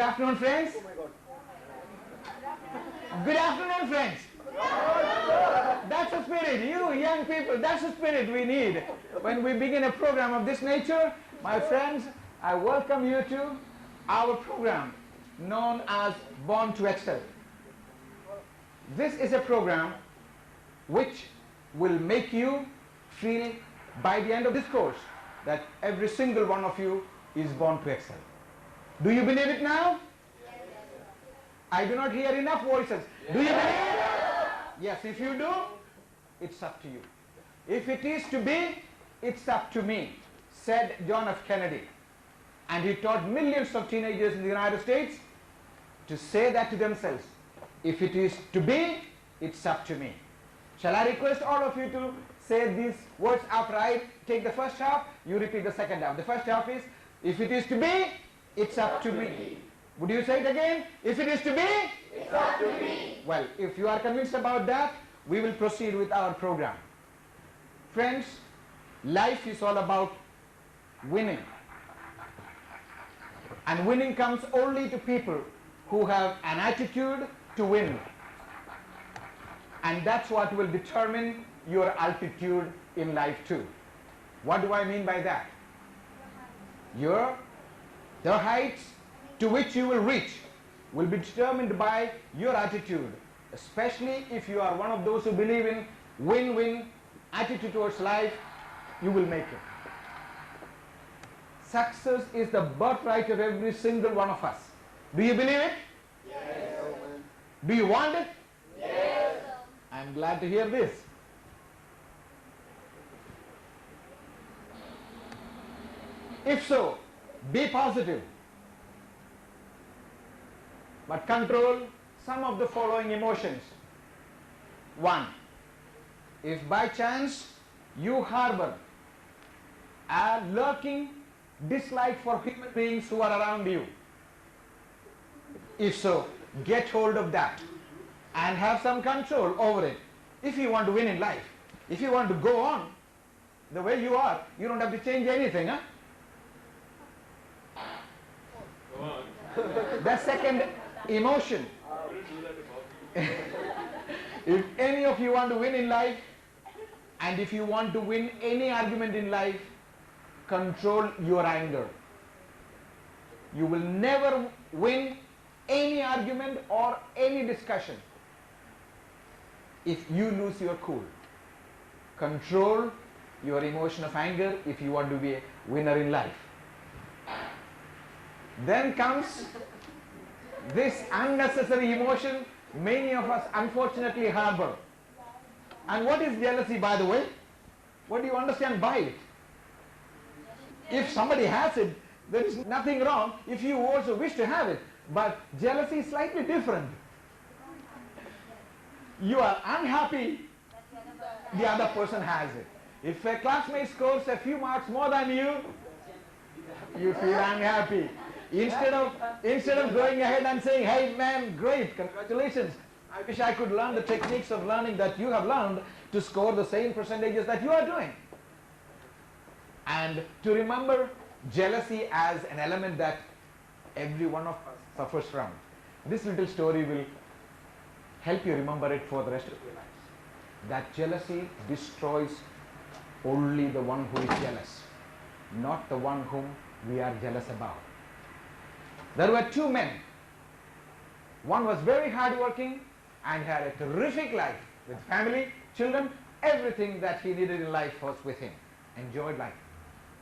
afternoon, friends. Good afternoon, friends. That's the spirit. You young people, that's the spirit we need. When we begin a program of this nature, my friends, I welcome you to our program known as Born to Excel. This is a program which will make you feel by the end of this course that every single one of you is born to excel. Do you believe it now? Yes. I do not hear enough voices. Yes. Do you believe it? Yes, if you do, it's up to you. If it is to be, it's up to me, said John F. Kennedy. And he taught millions of teenagers in the United States to say that to themselves. If it is to be, it's up to me. Shall I request all of you to say these words after I take the first half, you repeat the second half. The first half is, if it is to be, it's up to me. Would you say it again? If it is to be, it's up to me. Well, if you are convinced about that, we will proceed with our program. Friends, life is all about winning. And winning comes only to people who have an attitude to win. And that's what will determine your altitude in life too. What do I mean by that? The heights to which you will reach will be determined by your attitude, especially if you are one of those who believe in win-win attitude towards life, you will make it. Success is the birthright of every single one of us. Do you believe it? Yes. Do you want it? Yes. I'm glad to hear this. If so, be positive. But control some of the following emotions. 1. If by chance you harbor a lurking dislike for human beings who are around you, if so, get hold of that and have some control over it. If you want to win in life, if you want to go on the way you are, you don't have to change anything, huh? Go on. The second emotion. If any of you want to win in life, and if you want to win any argument in life, control your anger. You will never win any argument or any discussion if you lose your cool. Control your emotion of anger if you want to be a winner in life. Then comes this unnecessary emotion many of us unfortunately harbor. And what is jealousy, by the way? What do you understand by it? If somebody has it, there is nothing wrong if you also wish to have it. But jealousy is slightly different. You are unhappy the other person has it. If a classmate scores a few marks more than you, you feel unhappy. Instead of going ahead and saying, hey man, great, congratulations, I wish I could learn the techniques of learning that you have learned to score the same percentages that you are doing. And to remember jealousy as an element that every one of us suffers from. This little story will help you remember it for the rest of your lives. That jealousy destroys only the one who is jealous, not the one whom we are jealous about. There were two men. One was very hardworking and had a terrific life with family, children, everything that he needed in life was with him. Enjoyed life.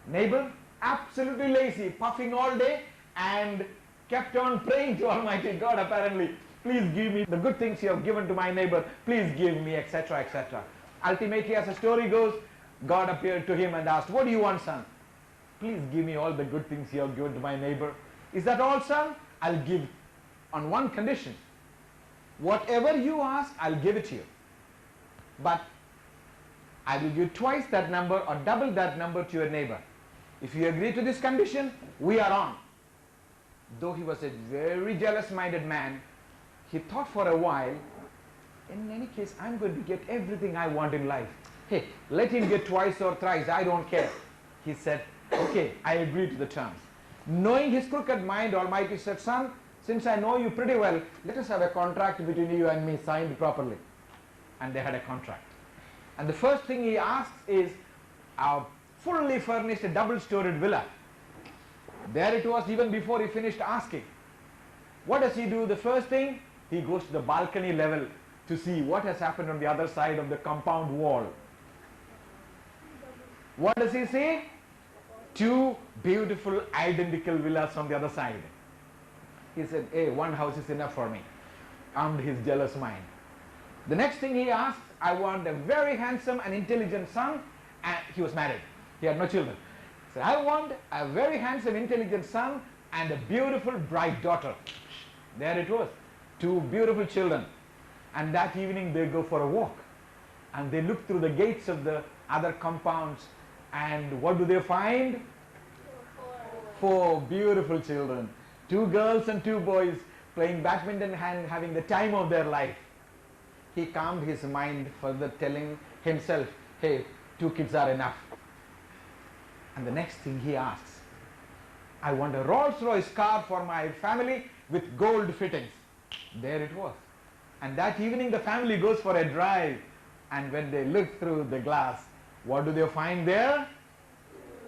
Neighbor, absolutely lazy, puffing all day and kept on praying to Almighty God apparently. Please give me the good things you have given to my neighbor. Please give me, etc., etc. Ultimately, as the story goes, God appeared to him and asked, what do you want, son? Please give me all the good things you have given to my neighbor. Is that all, son? I'll give on one condition. Whatever you ask, I'll give it to you. But I will give twice that number or double that number to your neighbor. If you agree to this condition, we are on. Though he was a very jealous-minded man, he thought for a while, in any case, I'm going to get everything I want in life. Hey, let him get twice or thrice, I don't care. He said, okay, I agree to the terms. Knowing his crooked mind, Almighty said, son, since I know you pretty well, let us have a contract between you and me signed properly. And they had a contract. And the first thing he asks is a fully furnished double-storied villa. There it was even before he finished asking. What does he do? The first thing, he goes to the balcony level to see what has happened on the other side of the compound wall. What does he see? Two beautiful identical villas on the other side. He said, hey, one house is enough for me. Calmed his jealous mind. The next thing he asked, I want a very handsome and intelligent son, and he was married. He had no children. He said, I want a very handsome, intelligent son and a beautiful, bright daughter. There it was, two beautiful children. And that evening they go for a walk. And they look through the gates of the other compounds, and what do they find? Four beautiful children. Two girls and two boys playing badminton and having the time of their life. He calmed his mind, further telling himself, hey, two kids are enough. And the next thing he asks, I want a Rolls-Royce car for my family with gold fittings. There it was. And that evening the family goes for a drive, and when they look through the glass, what do they find there?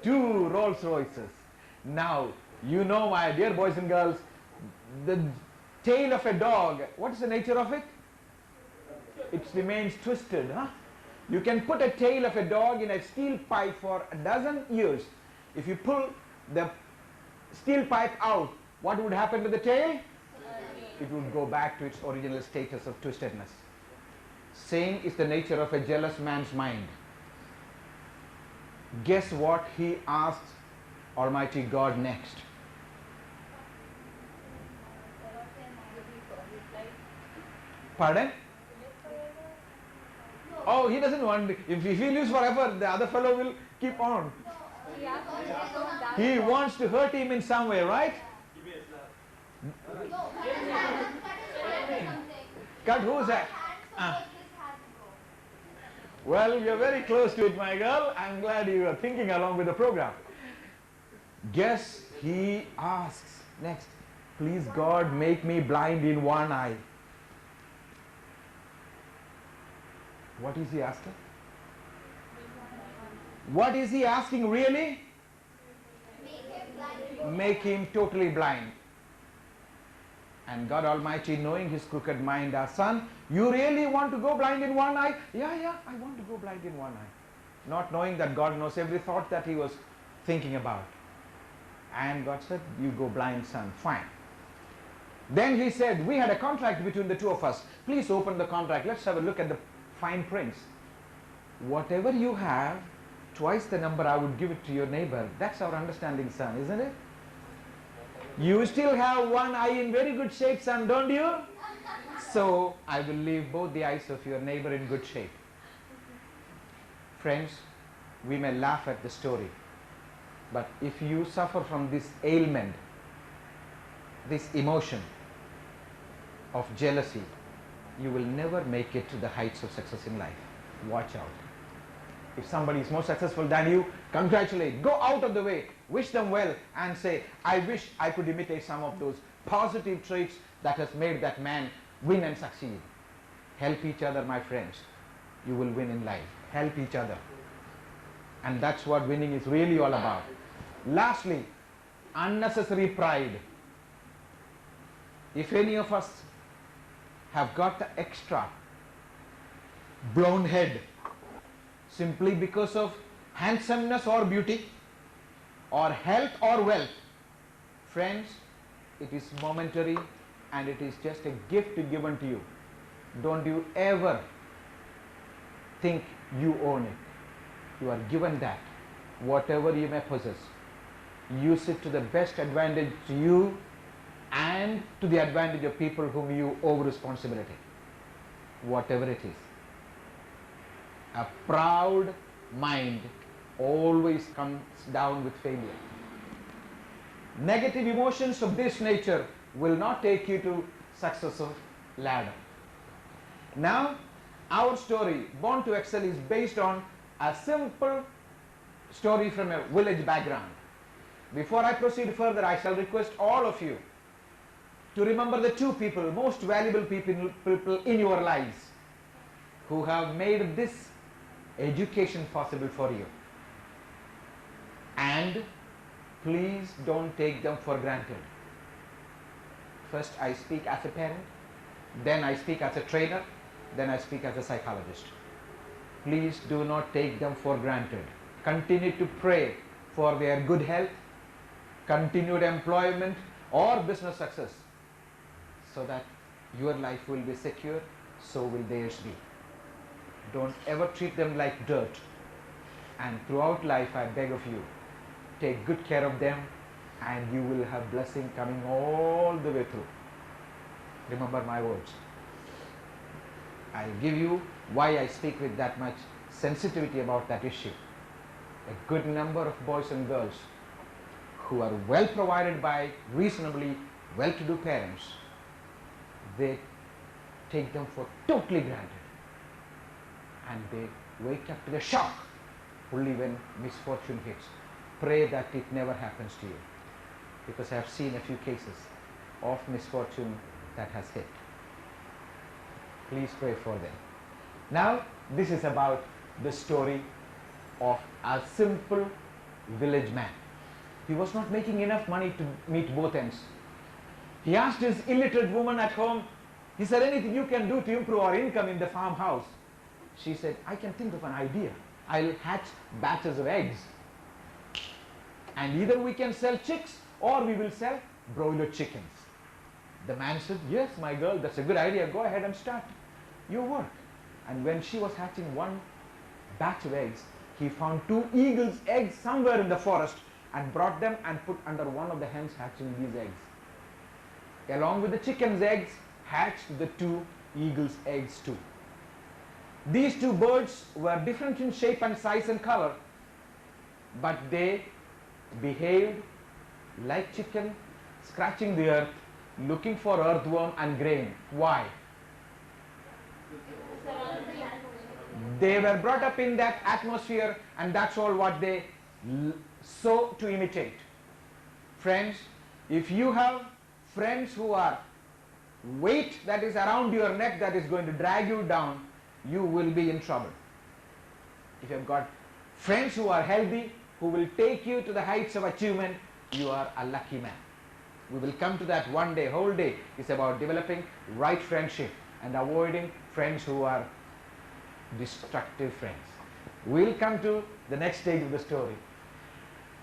Two Rolls-Royces. Now, you know, my dear boys and girls, the tail of a dog, what is the nature of it? It remains twisted. Huh? You can put a tail of a dog in a steel pipe for a dozen years. If you pull the steel pipe out, what would happen to the tail? It would go back to its original status of twistedness. Same is the nature of a jealous man's mind. Guess what he asks Almighty God next? Pardon? Oh, he doesn't want, if he lives forever, the other fellow will keep on. He wants to hurt him in some way, right? Cut, who's that? Well, you're very close to it, my girl. I'm glad you are thinking along with the program. Guess he asks next, please God, make me blind in one eye. What is he asking? What is he asking really? Make him totally blind. And God Almighty, knowing his crooked mind, our son, you really want to go blind in one eye? Yeah, I want to go blind in one eye. Not knowing that God knows every thought that he was thinking about. And God said, you go blind, son. Fine. Then he said, we had a contract between the two of us. Please open the contract. Let's have a look at the fine prints. Whatever you have, twice the number I would give it to your neighbor. That's our understanding, son, isn't it? You still have one eye in very good shape, son, don't you? So I will leave both the eyes of your neighbor in good shape. Friends, we may laugh at the story, but if you suffer from this ailment, this emotion of jealousy, you will never make it to the heights of success in life. Watch out. If somebody is more successful than you, congratulate. Go out of the way. Wish them well and say, I wish I could imitate some of those positive traits that has made that man win and succeed. Help each other, my friends. You will win in life. Help each other. And that's what winning is really all about. Lastly, unnecessary pride. If any of us have got the extra blown head simply because of handsomeness or beauty or health or wealth, friends, it is momentary and it is just a gift given to you. Don't you ever think you own it. You are given that. Whatever you may possess, use it to the best advantage to you and to the advantage of people whom you owe responsibility. Whatever it is. A proud mind always comes down with failure. Negative emotions of this nature will not take you to success of ladder. Now, our story, Born to Excel, is based on a simple story from a village background. Before I proceed further, I shall request all of you to remember the two people, most valuable people in your lives who have made this education possible for you. And please don't take them for granted. First I speak as a parent, then I speak as a trainer, then I speak as a psychologist. Please do not take them for granted. Continue to pray for their good health, continued employment or business success, so that your life will be secure, so will theirs be. Don't ever treat them like dirt. And throughout life, I beg of you, take good care of them and you will have blessing coming all the way through. Remember my words. I'll give you why I speak with that much sensitivity about that issue. A good number of boys and girls who are well provided by reasonably well-to-do parents, they take them for totally granted, and they wake up to the shock only when misfortune hits. Pray that it never happens to you, because I have seen a few cases of misfortune that has hit. Please pray for them. Now this is about the story of a simple village man. He was not making enough money to meet both ends. He asked his illiterate woman at home, is there anything you can do to improve our income in the farmhouse? She said, I can think of an idea. I'll hatch batches of eggs. And either we can sell chicks or we will sell broiler chickens. The man said, yes, my girl, that's a good idea. Go ahead and start your work. And when she was hatching one batch of eggs, he found two eagles' eggs somewhere in the forest and brought them and put under one of the hens hatching these eggs. Along with the chicken's eggs, hatched the two eagles' eggs too. These two birds were different in shape and size and color, but they behaved like chicken, scratching the earth, looking for earthworm and grain. Why? They were brought up in that atmosphere, and that's all what they sow to imitate. Friends, if you have friends who are weight that is around your neck that is going to drag you down, you will be in trouble. If you have got friends who are healthy, who will take you to the heights of achievement, you are a lucky man. We will come to that one day. Whole day is about developing right friendship and avoiding friends who are destructive friends. We'll come to the next stage of the story.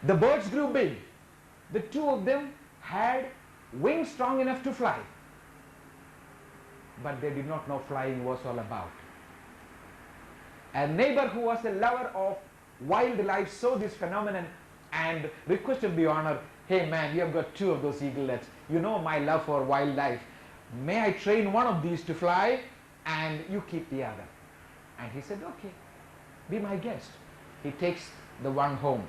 The birds grew big. The two of them had wings strong enough to fly, but they did not know flying was all about. A neighbor who was a lover of wildlife saw this phenomenon and requested the owner, hey man, you have got two of those eaglets. You know my love for wildlife. May I train one of these to fly and you keep the other? And he said, okay, be my guest. He takes the one home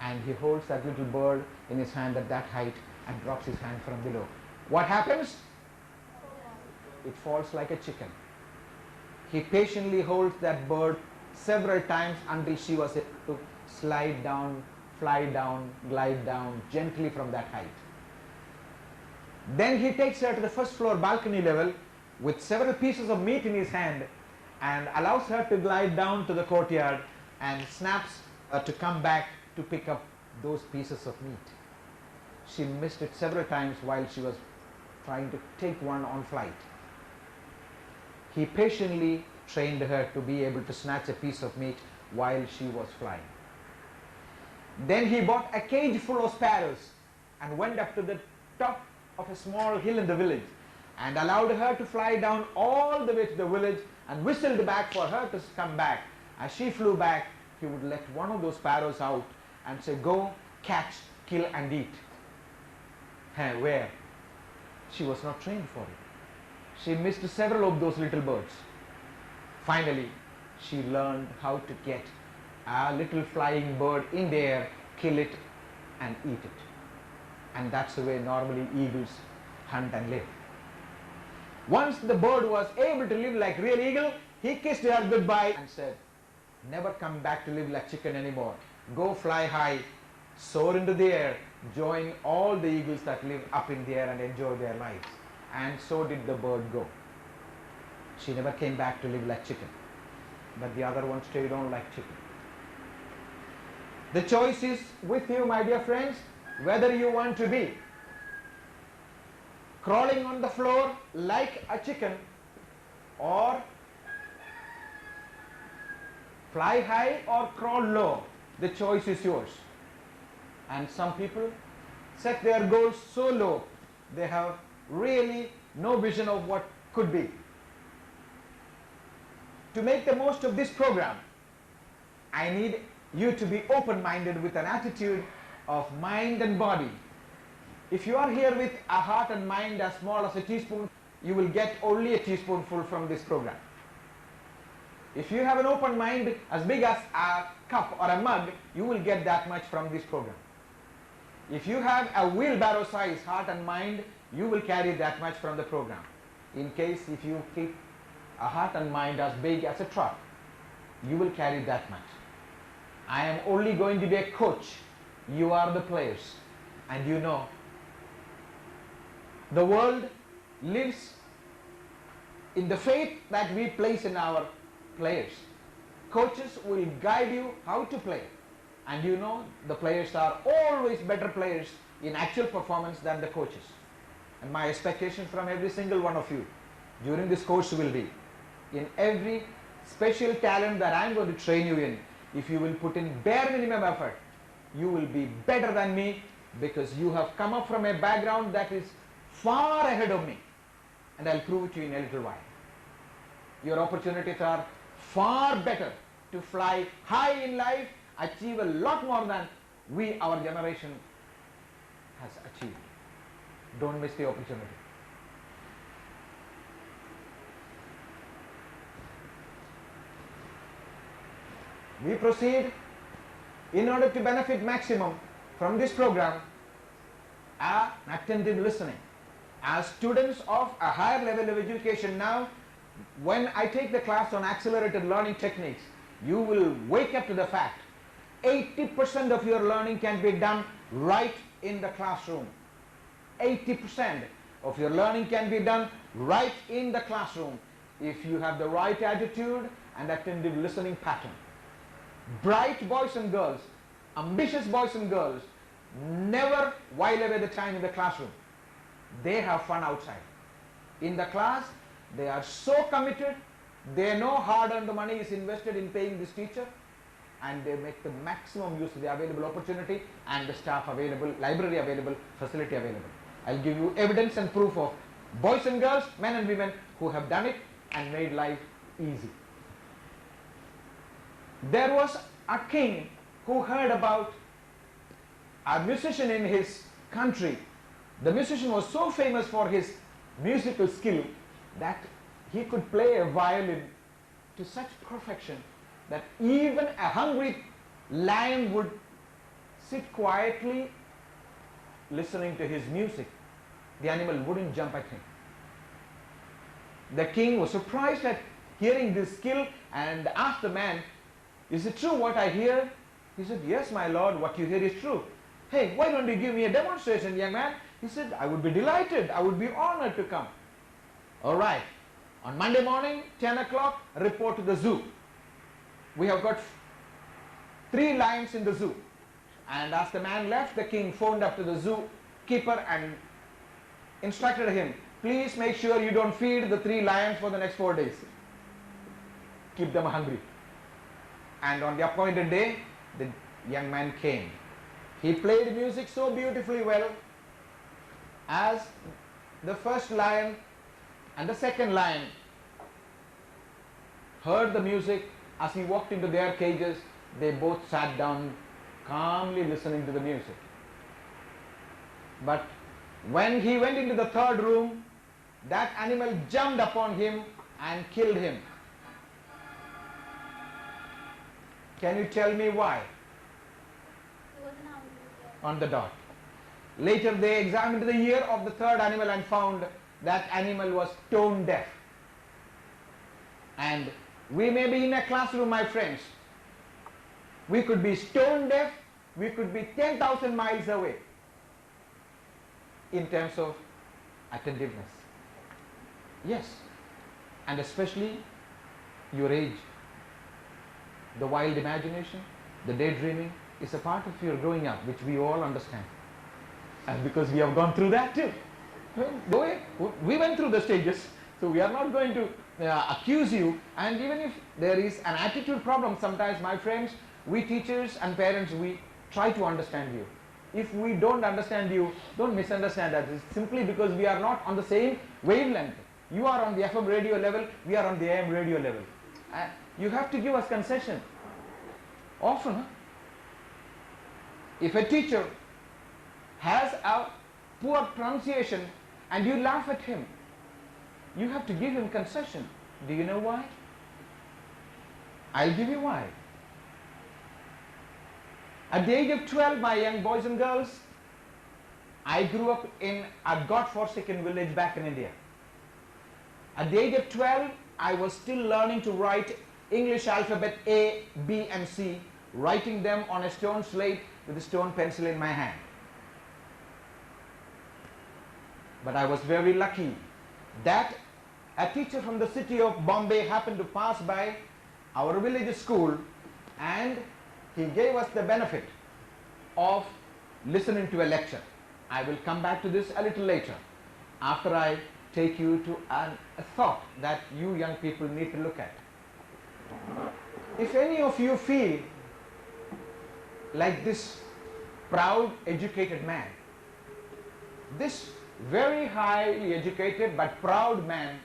and he holds that little bird in his hand at that height and drops his hand from below. What happens? It falls like a chicken. He patiently holds that bird several times until she was able to slide down, fly down, glide down gently from that height. Then he takes her to the first floor balcony level with several pieces of meat in his hand and allows her to glide down to the courtyard and snaps to come back to pick up those pieces of meat. She missed it several times while she was trying to take one on flight. He patiently trained her to be able to snatch a piece of meat while she was flying. Then he bought a cage full of sparrows and went up to the top of a small hill in the village and allowed her to fly down all the way to the village and whistled back for her to come back. As she flew back, he would let one of those sparrows out and say, go, catch, kill and eat. Where? She was not trained for it. She missed several of those little birds. Finally, she learned how to get a little flying bird in the air, kill it and eat it. And that's the way normally eagles hunt and live. Once the bird was able to live like real eagle, he kissed her goodbye and said, never come back to live like chicken anymore. Go fly high soar into the air, join all the eagles that live up in the air and enjoy their lives. And so did the bird go. She never came back to live like chicken, but the other one stayed on like chicken. The choice is with you, my dear friends, whether you want to be crawling on the floor like a chicken or fly high or crawl low. The choice is yours. And some people set their goals so low, they have really no vision of what could be. To make the most of this program, I need you to be open-minded with an attitude of mind and body. If you are here with a heart and mind as small as a teaspoon, you will get only a teaspoonful from this program. If you have an open mind as big as a cup or a mug, you will get that much from this program. If you have a wheelbarrow size heart and mind, you will carry that much from the program. In case if you keep a heart and mind as big as a truck, you will carry that much. I am only going to be a coach. You are the players. And you know, the world lives in the faith that we place in our players. Coaches will guide you how to play. And you know, the players are always better players in actual performance than the coaches. And my expectation from every single one of you during this course will be, in every special talent that I am going to train you in, if you will put in bare minimum effort, you will be better than me, because you have come up from a background that is far ahead of me. And I'll prove it to you in a little while. Your opportunities are far better to fly high in life, achieve a lot more than our generation has achieved. Don't miss the opportunity. We proceed in order to benefit maximum from this program, an attentive listening. As students of a higher level of education now, when I take the class on accelerated learning techniques, you will wake up to the fact 80% of your learning can be done right in the classroom. 80% of your learning can be done right in the classroom if you have the right attitude and attentive listening pattern. Bright boys and girls, ambitious boys and girls, never while away the time in the classroom. They have fun outside. In the class, they are so committed, they know hard-earned money is invested in paying this teacher, and they make the maximum use of the available opportunity and the staff available, library available, facility available. I'll give you evidence and proof of boys and girls, men and women who have done it and made life easy. There was a king who heard about a musician in his country. The musician was so famous for his musical skill that he could play a violin to such perfection that even a hungry lion would sit quietly listening to his music. The animal wouldn't jump at him. The king was surprised at hearing this skill and asked the man, "Is it true what I hear?" He said, "Yes, my lord, what you hear is true." "Hey, why don't you give me a demonstration, young man?" He said, "I would be delighted. I would be honored to come." "All right. On Monday morning, 10 o'clock, report to the zoo. We have got 3 lions in the zoo." And as the man left, the king phoned up to the zoo keeper and instructed him, "Please make sure you don't feed the 3 lions for the next 4 days. Keep them hungry." And on the appointed day, the young man came. He played music so beautifully well. As the first lion and the second lion heard the music, as he walked into their cages, they both sat down calmly listening to the music. But when he went into the third room, that animal jumped upon him and killed him. Can you tell me why? On the dot. Later they examined the ear of the third animal and found that animal was tone deaf. And we may be in a classroom, my friends. We could be stone deaf we could be 10,000 miles away in terms of attentiveness. Yes, and especially your age. The wild imagination, the daydreaming is a part of your growing up, which we all understand. And because we have gone through that too. We went through the stages, so we are not going to accuse you. And even if there is an attitude problem, sometimes, my friends, we teachers and parents, we try to understand you. If we don't understand you, don't misunderstand us. It's simply because we are not on the same wavelength. You are on the FM radio level, we are on the AM radio level. You have to give us concession. Often, if a teacher has a poor pronunciation and you laugh at him, you have to give him concession. Do you know why? I'll give you why. At the age of 12, my young boys and girls, I grew up in a God-forsaken village back in India. At the age of 12, I was still learning to write English alphabet A, B and C, writing them on a stone slate with a stone pencil in my hand. But I was very lucky that a teacher from the city of Bombay happened to pass by our village school, and he gave us the benefit of listening to a lecture. I will come back to this a little later, after I take you to a thought that you young people need to look at. If any of you feel like this proud, educated man, this very highly educated but proud man,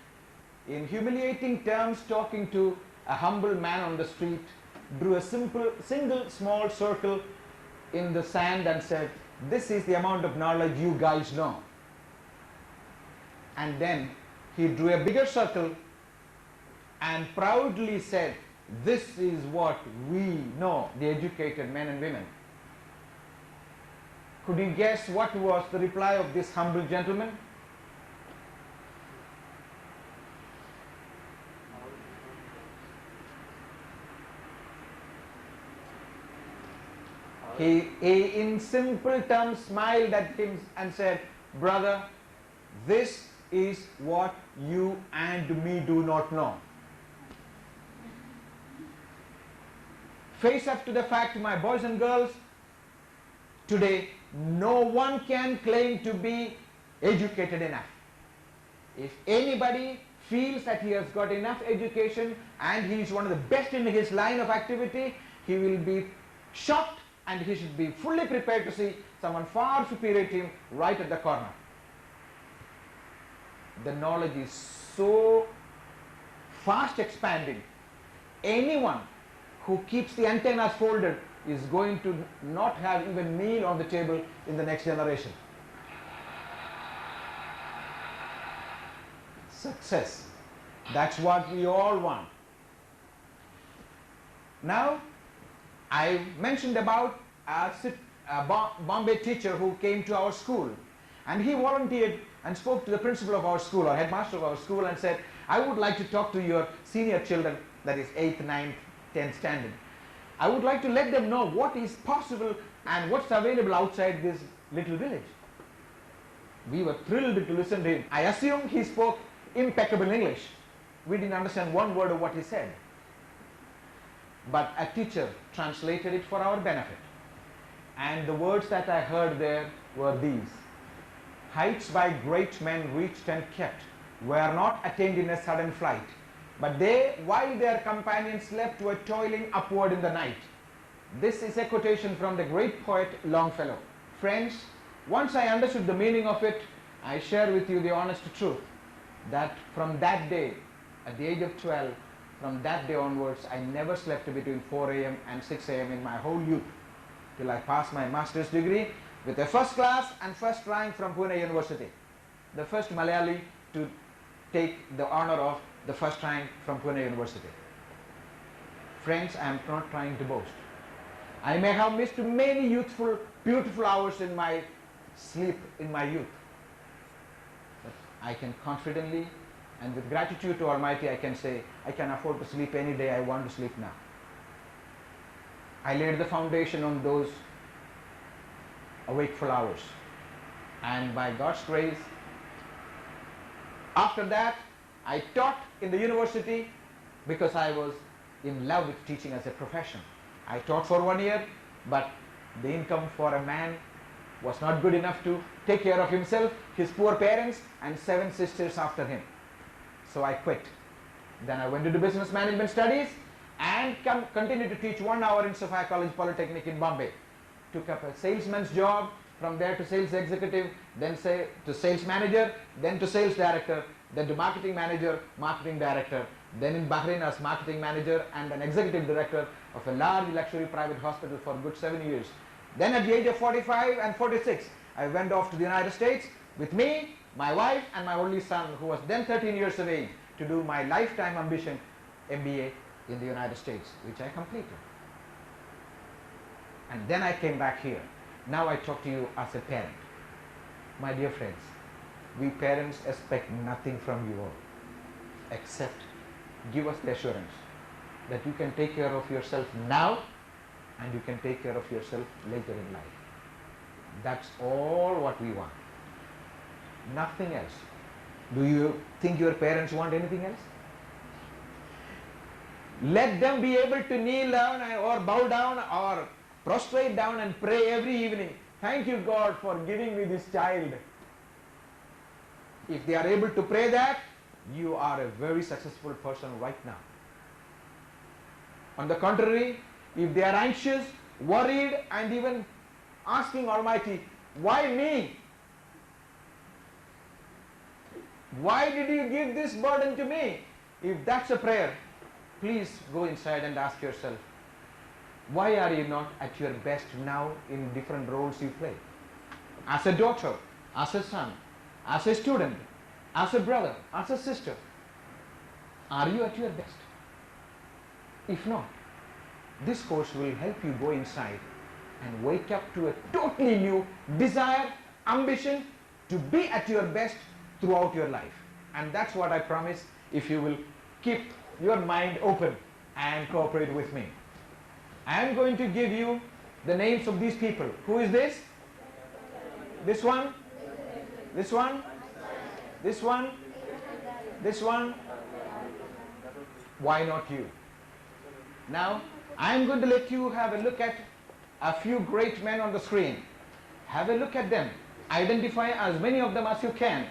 in humiliating terms talking to a humble man on the street, drew a single small circle in the sand and said, "This is the amount of knowledge you guys know." And then he drew a bigger circle and proudly said, "This is what we know, the educated men and women." Could you guess what was the reply of this humble gentleman? He in simple terms smiled at him and said, "Brother, this is what you and me do not know." Face up to the fact, my boys and girls, today no one can claim to be educated enough. If anybody feels that he has got enough education and he is one of the best in his line of activity, he will be shocked and he should be fully prepared to see someone far superior to him right at the corner. The knowledge is so fast expanding. Anyone who keeps the antennas folded is going to not have even meal on the table in the next generation. Success. That's what we all want. Now, I mentioned about a Bombay teacher who came to our school, and he volunteered and spoke to the principal of our school, or headmaster of our school, and said, "I would like to talk to your senior children, that is 8th, 9th, 10th standard. I would like to let them know what is possible and what's available outside this little village." We were thrilled to listen to him. I assume he spoke impeccable English. We didn't understand one word of what he said. But a teacher translated it for our benefit. And the words that I heard there were these: "Heights by great men reached and kept were not attained in a sudden flight, but they, while their companions slept, were toiling upward in the night." This is a quotation from the great poet Longfellow. Friends, once I understood the meaning of it, I share with you the honest truth that from that day, at the age of 12, from that day onwards, I never slept between 4 a.m. and 6 a.m. in my whole youth, till I passed my master's degree with a first class and first rank from Pune University. The first Malayali to take the honor of the first rank from Pune University. Friends, I am not trying to boast. I may have missed many youthful, beautiful hours in my sleep in my youth. But I can confidently and with gratitude to Almighty, I can say, I can afford to sleep any day I want to sleep now. I laid the foundation on those wakeful hours. And by God's grace, after that, I taught in the university because I was in love with teaching as a profession. I taught for 1 year, but the income for a man was not good enough to take care of himself, his poor parents, and 7 sisters after him. So I quit. Then I went into business management studies and continued to teach 1 hour in Sophia College Polytechnic in Bombay. Took up a salesman's job, from there to sales executive, then to sales manager, then to sales director, then to marketing manager, marketing director, then in Bahrain as marketing manager and an executive director of a large luxury private hospital for a good 7 years. Then at the age of 45 and 46, I went off to the United States with me, my wife and my only son, who was then 13 years of age, to do my lifetime ambition, MBA in the United States, which I completed. And then I came back here. Now I talk to you as a parent. My dear friends, we parents expect nothing from you all, except give us the assurance that you can take care of yourself now and you can take care of yourself later in life. That's all what we want. Nothing else. Do you think your parents want anything else? Let them be able to kneel down or bow down or prostrate down and pray every evening. Thank you, God, for giving me this child. If they are able to pray that, you are a very successful person right now. On the contrary, if they are anxious, worried, and even asking Almighty, why me? Why did you give this burden to me? If that's a prayer, please go inside and ask yourself, why are you not at your best now in different roles you play? As a daughter, as a son, as a student, as a brother, as a sister, are you at your best? If not, this course will help you go inside and wake up to a totally new desire, ambition to be at your best throughout your life. And that's what I promise if you will keep your mind open and cooperate with me. I am going to give you the names of these people. Who is this? This one? This one? This one? This one? Why not you? Now, I am going to let you have a look at a few great men on the screen. Have a look at them. Identify as many of them as you can.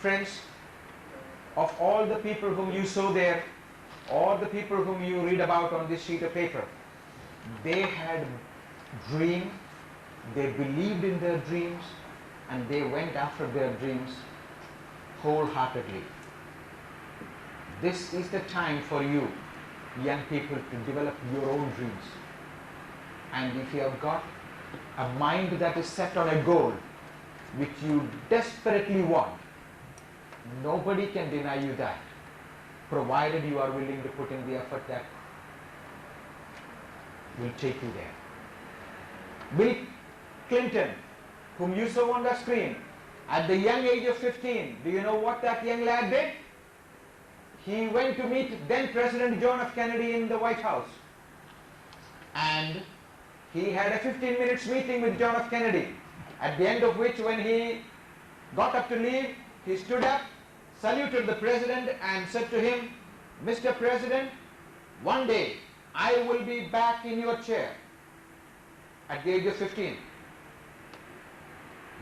friends, of all the people whom you saw there, or the people whom you read about on this sheet of paper, they had dreams, they believed in their dreams, and they went after their dreams wholeheartedly. This is the time for you, young people, to develop your own dreams. And if you have got a mind that is set on a goal which you desperately want, nobody can deny you that, provided you are willing to put in the effort that will take you there. Bill Clinton, whom you saw on the screen, at the young age of 15, do you know what that young lad did? He went to meet then President John F. Kennedy in the White House. And he had a 15 minutes meeting with John F. Kennedy, at the end of which, when he got up to leave, he stood up, saluted the President and said to him, "Mr. President, one day I will be back in your chair." At the age of 15.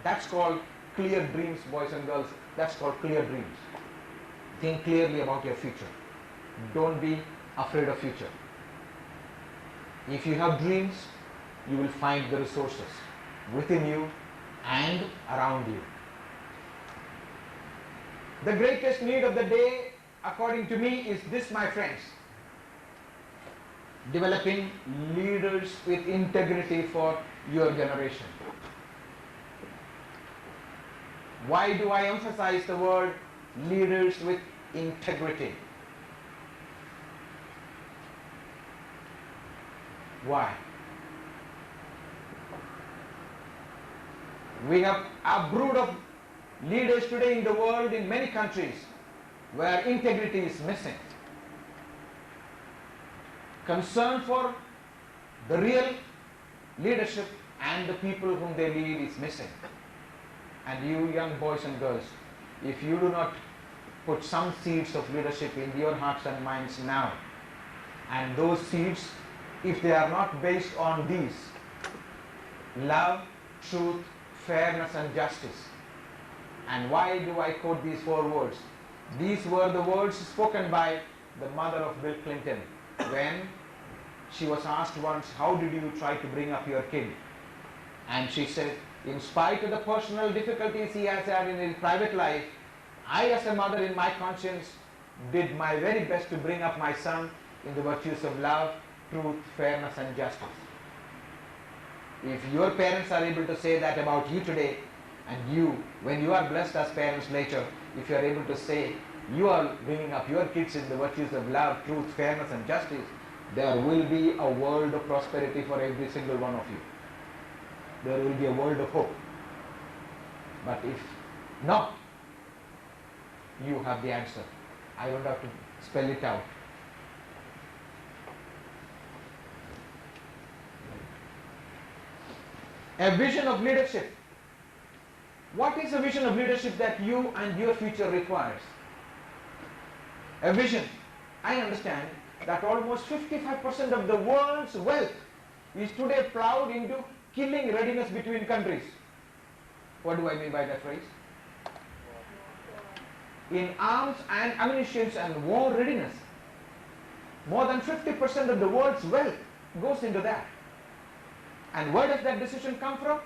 That's called clear dreams, boys and girls. That's called clear dreams. Think clearly about your future. Don't be afraid of future. If you have dreams, you will find the resources within you and around you. The greatest need of the day, according to me, is this, my friends: developing leaders with integrity for your generation. Why do I emphasize the word leaders with integrity? Why? We have a brood of leaders today in the world, in many countries, where integrity is missing. Concern for the real leadership and the people whom they lead is missing. And you young boys and girls, if you do not put some seeds of leadership in your hearts and minds now, and those seeds, if they are not based on these: love, truth, fairness and justice. And why do I quote these 4 words? These were the words spoken by the mother of Bill Clinton when she was asked once, "How did you try to bring up your kid?" And she said, "In spite of the personal difficulties he has had in his private life, I as a mother in my conscience did my very best to bring up my son in the virtues of love, truth, fairness and justice." If your parents are able to say that about you today, and you, when you are blessed as parents later, if you are able to say you are bringing up your kids in the virtues of love, truth, fairness and justice, there will be a world of prosperity for every single one of you. There will be a world of hope. But if not, you have the answer. I don't have to spell it out. A vision of leadership. What is a vision of leadership that you and your future requires? A vision. I understand that almost 55% of the world's wealth is today plowed into killing readiness between countries. What do I mean by that phrase? In arms and ammunition and war readiness. More than 50% of the world's wealth goes into that. And where does that decision come from?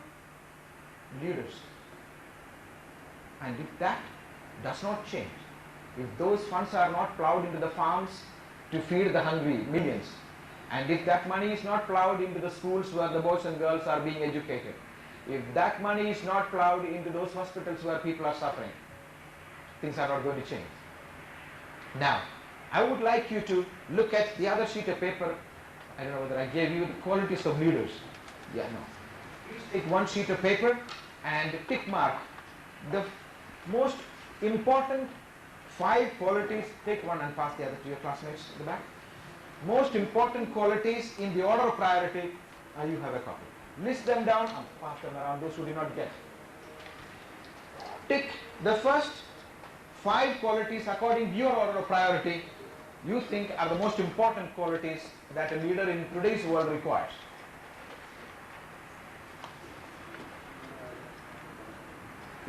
Leaders. And if that does not change, if those funds are not plowed into the farms to feed the hungry millions, and if that money is not plowed into the schools where the boys and girls are being educated, if that money is not plowed into those hospitals where people are suffering, things are not going to change. Now, I would like you to look at the other sheet of paper. I don't know whether I gave you the qualities of leaders. Yeah, no. Please take one sheet of paper and tick mark the most important 5 qualities. Take one and pass the other to your classmates at the back. Most important qualities in the order of priority. You have a copy. List them down and pass them around, those who did not get. Tick the first 5 qualities according to your order of priority you think are the most important qualities that a leader in today's world requires.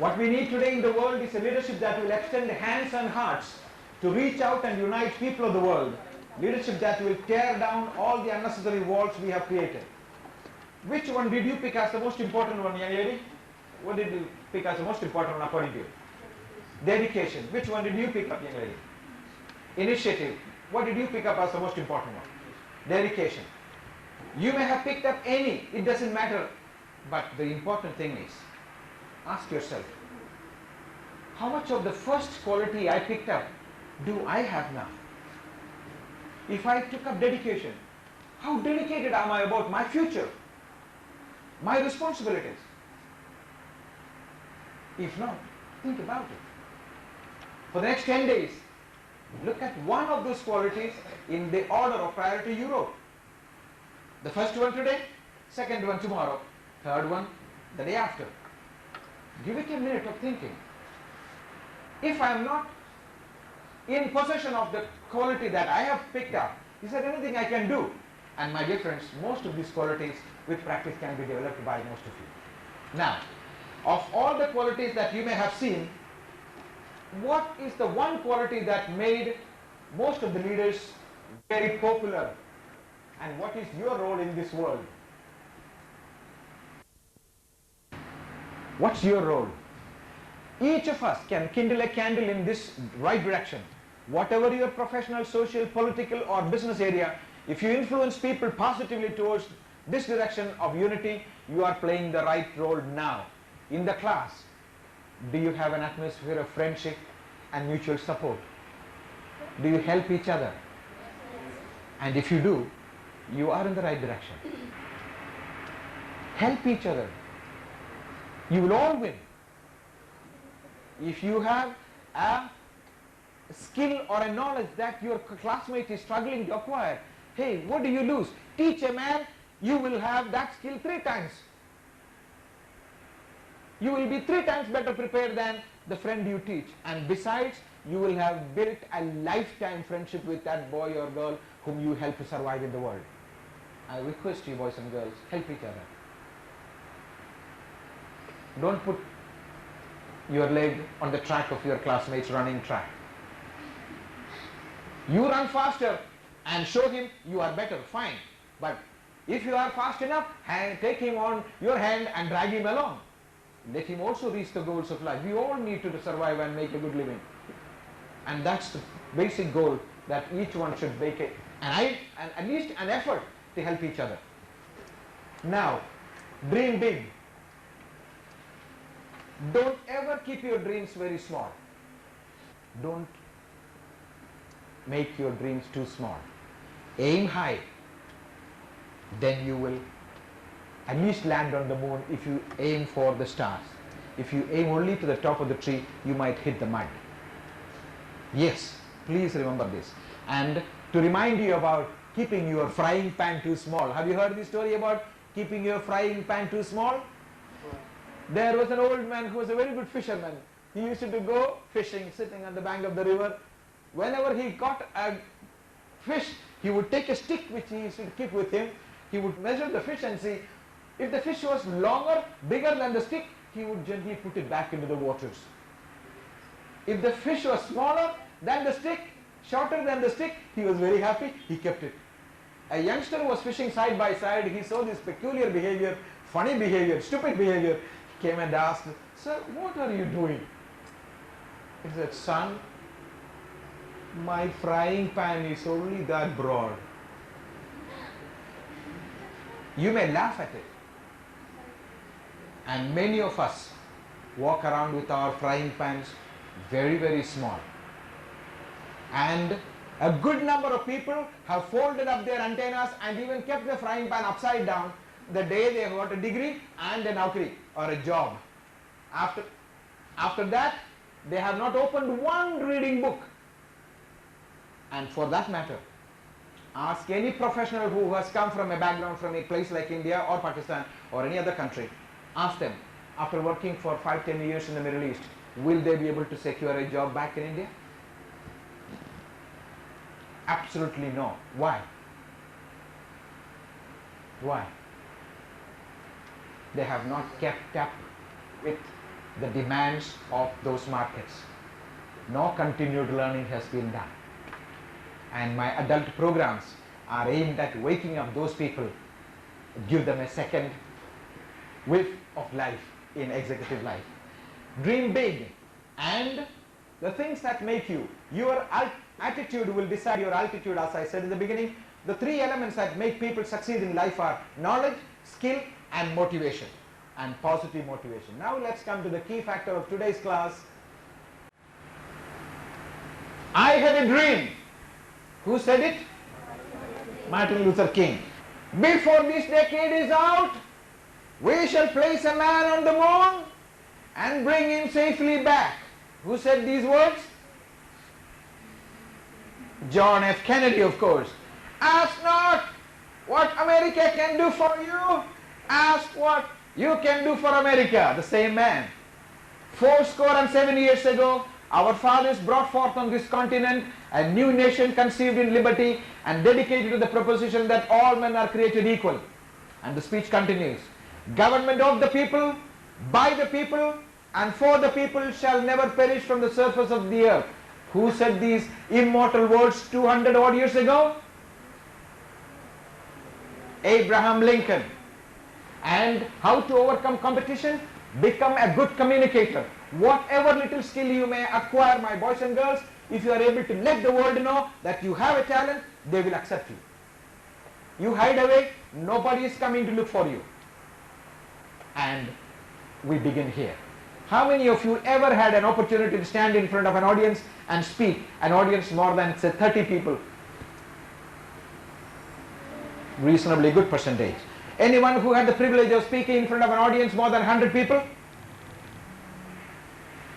What we need today in the world is a leadership that will extend hands and hearts to reach out and unite people of the world. Leadership that will tear down all the unnecessary walls we have created. Which one did you pick as the most important one, young lady? What did you pick as the most important one according to you? Dedication. Which one did you pick up, young lady? Initiative. What did you pick up as the most important one? Dedication. You may have picked up any, it doesn't matter. But the important thing is, ask yourself, how much of the first quality I picked up do I have now? If I took up dedication, how dedicated am I about my future, my responsibilities? If not, think about it. For the next 10 days, look at one of those qualities in the order of priority you wrote. The first one today, second one tomorrow, third one the day after. Give it a minute of thinking. If I am not in possession of the quality that I have picked up, is there anything I can do? And my dear friends, most of these qualities with practice can be developed by most of you. Now, of all the qualities that you may have seen, what is the one quality that made most of the leaders very popular? And what is your role in this world? What's your role? Each of us can kindle a candle in this right direction. Whatever your professional, social, political or business area, if you influence people positively towards this direction of unity, you are playing the right role now. In the class, do you have an atmosphere of friendship and mutual support? Do you help each other? And if you do, you are in the right direction. Help each other. You will all win. If you have a skill or a knowledge that your classmate is struggling to acquire, hey, what do you lose? Teach a man, you will have that skill 3 times. You will be 3 times better prepared than the friend you teach. And besides, you will have built a lifetime friendship with that boy or girl whom you help to survive in the world. I request you, boys and girls, help each other. Don't put your leg on the track of your classmates running track. You run faster and show him you are better, fine. But if you are fast enough, take him on your hand and drag him along. Let him also reach the goals of life. We all need to survive and make a good living. And that's the basic goal that each one should make it. And at least an effort to help each other. Now, dream big. Don't ever keep your dreams very small. Don't make your dreams too small. Aim high. Then you will at least land on the moon if you aim for the stars. If you aim only to the top of the tree, you might hit the mud. Yes, please remember this. And to remind you about keeping your frying pan too small. Have you heard the story about keeping your frying pan too small? There was an old man who was a very good fisherman. He used to go fishing, sitting on the bank of the river. Whenever he caught a fish, he would take a stick which he used to keep with him. He would measure the fish and see if the fish was longer, bigger than the stick, he would gently put it back into the waters. If the fish was smaller than the stick, shorter than the stick, he was very happy, he kept it. A youngster was fishing side by side. He saw this peculiar behavior, funny behavior, stupid behavior. He came and asked, "Sir, what are you doing?" He said, "Son, my frying pan is only that broad." You may laugh at it. And many of us walk around with our frying pans very, very small. And a good number of people have folded up their antennas and even kept the frying pan upside down the day they got a degree and a naukri or a job. After that, they have not opened one reading book. And for that matter, ask any professional who has come from a background from a place like India or Pakistan or any other country. Ask them, after working for 5-10 years in the Middle East, will they be able to secure a job back in India? Absolutely no. Why? Why? They have not kept up with the demands of those markets. No continued learning has been done. And my adult programs are aimed at waking up those people, give them a second whiff of life in executive life. Dream big, and the things that make you, your attitude will decide your altitude. As I said in the beginning, the three elements that make people succeed in life are knowledge, skill and motivation, and positive motivation. Now let's come to the key factor of today's class. I had a dream. Who said it? Martin Luther King. Before this decade is out, we shall place a man on the moon and bring him safely back. Who said these words? John F. Kennedy, of course. Ask not what America can do for you, ask what you can do for America. The same man. 7 years ago, our fathers brought forth on this continent a new nation conceived in liberty and dedicated to the proposition that all men are created equal. And the speech continues. Government of the people, by the people, and for the people shall never perish from the surface of the earth. Who said these immortal words 200 odd years ago? Abraham Lincoln. And how to overcome competition? Become a good communicator. Whatever little skill you may acquire, my boys and girls, if you are able to let the world know that you have a talent, they will accept you. You hide away, nobody is coming to look for you. And we begin here. How many of you ever had an opportunity to stand in front of an audience and speak? An audience more than, say, 30 people. Reasonably good percentage. Anyone who had the privilege of speaking in front of an audience more than 100 people?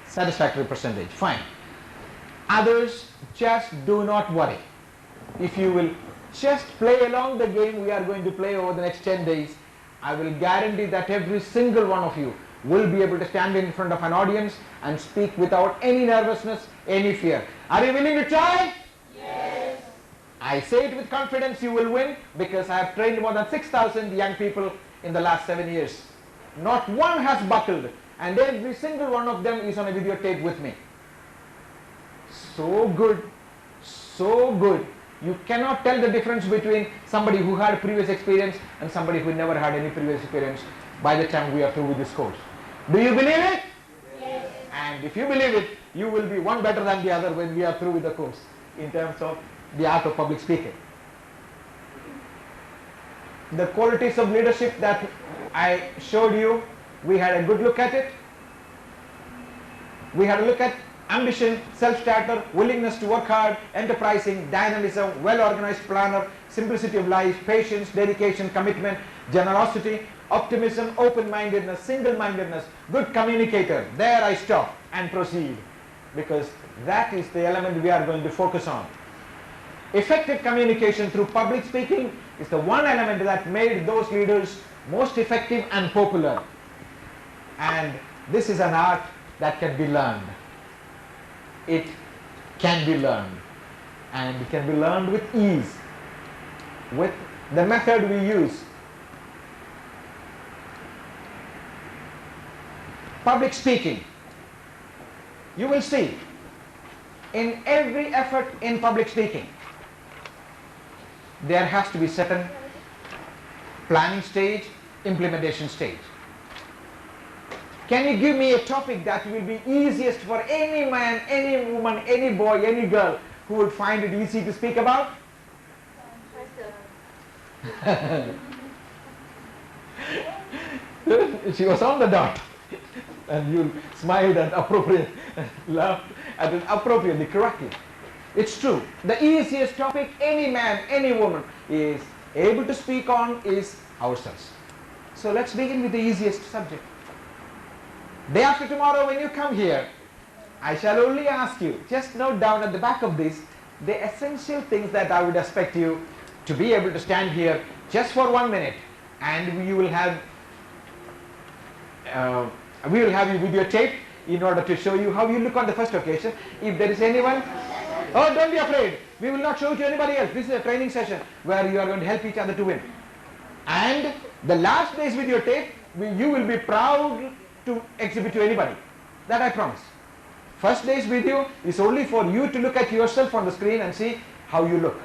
Satisfactory percentage. Fine. Others, just do not worry. If you will just play along the game we are going to play over the next 10 days, I will guarantee that every single one of you will be able to stand in front of an audience and speak without any nervousness, any fear. Are you willing to try? Yes. I say it with confidence, you will win, because I have trained more than 6,000 young people in the last 7 years. Not one has buckled, and every single one of them is on a videotape with me. So good, so good. You cannot tell the difference between somebody who had previous experience and somebody who never had any previous experience by the time we are through with this course. Do you believe it? Yes. And if you believe it, you will be one better than the other when we are through with the course in terms of the art of public speaking. The qualities of leadership that I showed you, we had a good look at it. We had a look at ambition, self-starter, willingness to work hard, enterprising, dynamism, well-organized planner, simplicity of life, patience, dedication, commitment, generosity, optimism, open-mindedness, single-mindedness, good communicator. There I stop and proceed, because that is the element we are going to focus on. Effective communication through public speaking is the one element that made those leaders most effective and popular. And this is an art that can be learned. It can be learned, and it can be learned with ease, with the method we use. Public speaking. You will see, in every effort in public speaking, there has to be certain planning stage, implementation stage. Can you give me a topic that will be easiest for any man, any woman, any boy, any girl who would find it easy to speak about? She was on the dot. And you smiled and appropriate, laughed at it appropriately, correctly. It's true. The easiest topic any man, any woman is able to speak on is ourselves. So let's begin with the easiest subject. Day after tomorrow when you come here, I shall only ask you, just note down at the back of this, the essential things that I would expect you to be able to stand here just for 1 minute, and you will have we will have you videotape in order to show you how you look on the first occasion. If there is anyone, oh, don't be afraid. We will not show it to anybody else. This is a training session where you are going to help each other to win. And the last day's videotape, you will be proud to exhibit to anybody. That I promise. First day's video is only for you to look at yourself on the screen and see how you look.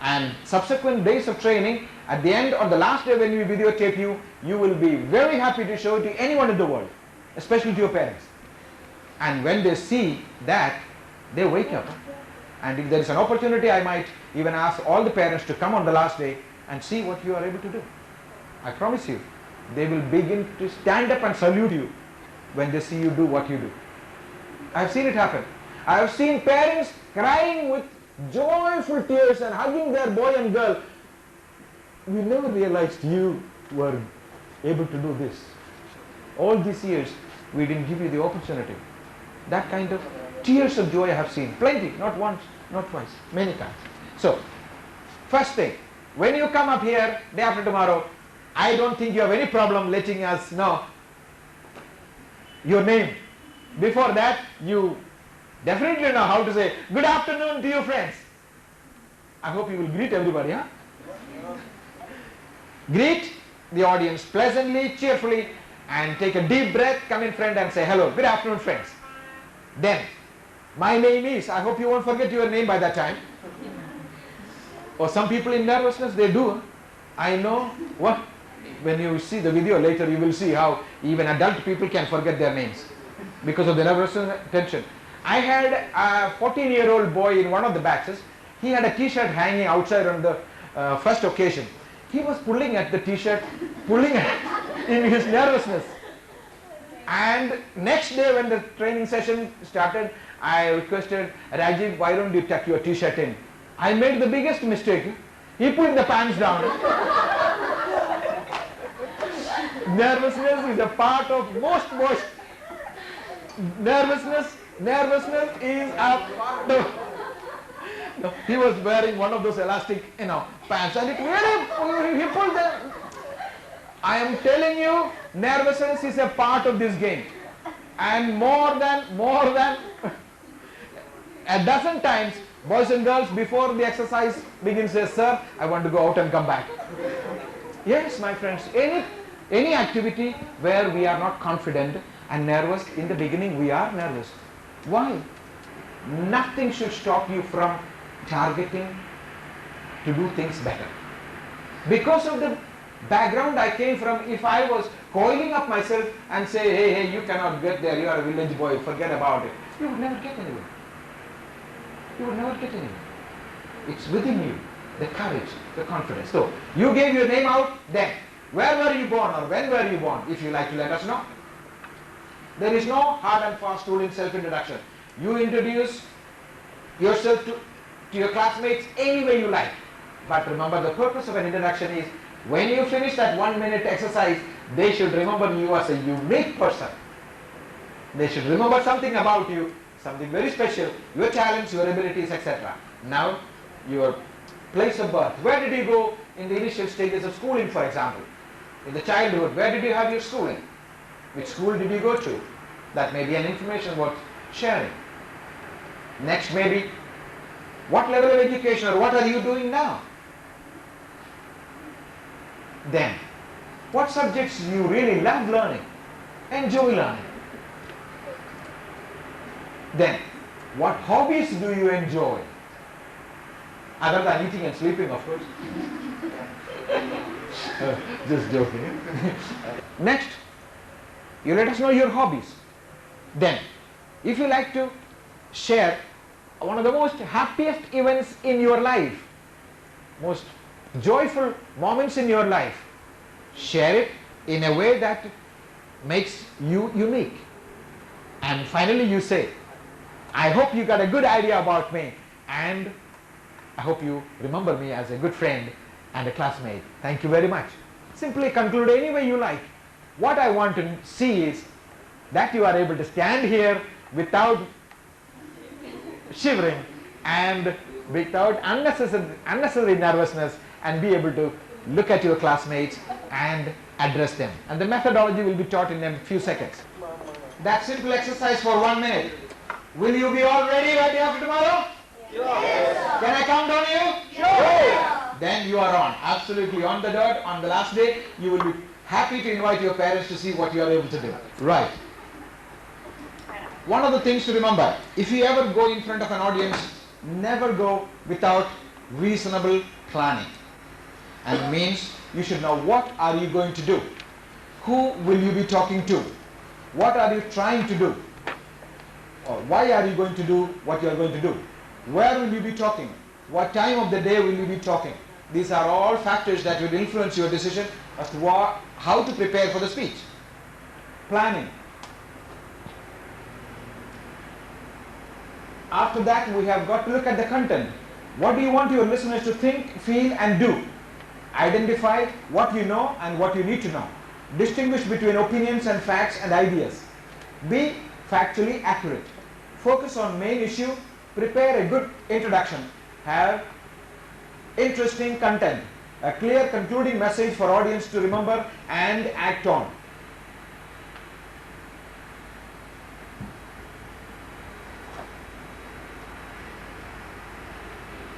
And subsequent days of training, at the end or the last day when we videotape you, you will be very happy to show it to anyone in the world, especially to your parents. And when they see that, they wake up. And if there is an opportunity, I might even ask all the parents to come on the last day and see what you are able to do. I promise you, they will begin to stand up and salute you when they see you do what you do. I have seen it happen. I have seen parents crying with joyful tears and hugging their boy and girl. We never realized you were able to do this. All these years, we didn't give you the opportunity. That kind of tears of joy I have seen. Plenty, not once, not twice, many times. So, first thing, when you come up here day after tomorrow, I don't think you have any problem letting us know your name. Before that, you definitely know how to say good afternoon to your friends. I hope you will greet everybody, huh? Greet the audience pleasantly, cheerfully, and take a deep breath, come in front and say hello, good afternoon friends. Then, my name is, I hope you won't forget your name by that time. Or some people in nervousness, they do. Huh? I know what, when you see the video later, you will see how even adult people can forget their names because of the nervousness tension. I had a 14-year-old boy in one of the batches. He had a t-shirt hanging outside on the first occasion. He was pulling at the t-shirt, pulling in his nervousness. And next day when the training session started, I requested, Rajiv, why don't you tuck your t-shirt in? I made the biggest mistake. He pulled the pants down. Nervousness is a part of most nervousness is a no, he was wearing one of those elastic pants and it really he pulled them. I am telling you, nervousness is a part of this game, and more than a dozen times boys and girls before the exercise begins say, sir, I want to go out and come back. Yes, my friends, any activity where we are not confident and nervous, in the beginning we are nervous. Why? Nothing should stop you from targeting to do things better. Because of the background I came from, if I was coiling up myself and say, hey, you cannot get there, you are a village boy, forget about it, you would never get anywhere. You would never get anywhere. It's within you, the courage, the confidence. So, you gave your name out, then, where were you born or when were you born, if you like to let us know. There is no hard and fast rule in self-introduction. You introduce yourself to your classmates any way you like. But remember, the purpose of an introduction is, when you finish that 1 minute exercise, they should remember you as a unique person. They should remember something about you, something very special, your talents, your abilities, etc. Now, your place of birth. Where did you go in the initial stages of schooling, for example? In the childhood, where did you have your schooling? Which school did you go to? That may be an information worth sharing. Next, maybe, what level of education or what are you doing now? Then, what subjects you really love learning, enjoy learning? Then, what hobbies do you enjoy? Other than eating and sleeping, of course. Just joking. Next, you let us know your hobbies. Then, if you like to share one of the most happiest events in your life, most joyful moments in your life, share it in a way that makes you unique. And finally you say, I hope you got a good idea about me, and I hope you remember me as a good friend and a classmate. Thank you very much. Simply conclude any way you like. What I want to see is that you are able to stand here without shivering and without unnecessary nervousness, and be able to look at your classmates and address them. And the methodology will be taught in a few seconds. That simple exercise for 1 minute. Will you be all ready by day after tomorrow? Yes. Can I count on you? Sure. Then you are on. Absolutely on the dot. On the last day, you will be happy to invite your parents to see what you are able to do. Right. one of the things to remember, if you ever go in front of an audience, never go without reasonable planning. And means you should know what are you going to do, who will you be talking to, what are you trying to do, or why are you going to do what you are going to do, where will you be talking, what time of the day will you be talking. These are all factors that will influence your decision as to how to prepare for the speech. Planning. After that, we have got to look at the content. What do you want your listeners to think, feel and do? Identify what you know and what you need to know. Distinguish between opinions and facts and ideas. Be factually accurate. Focus on main issue. Prepare a good introduction. Have interesting content. A clear concluding message for audience to remember and act on.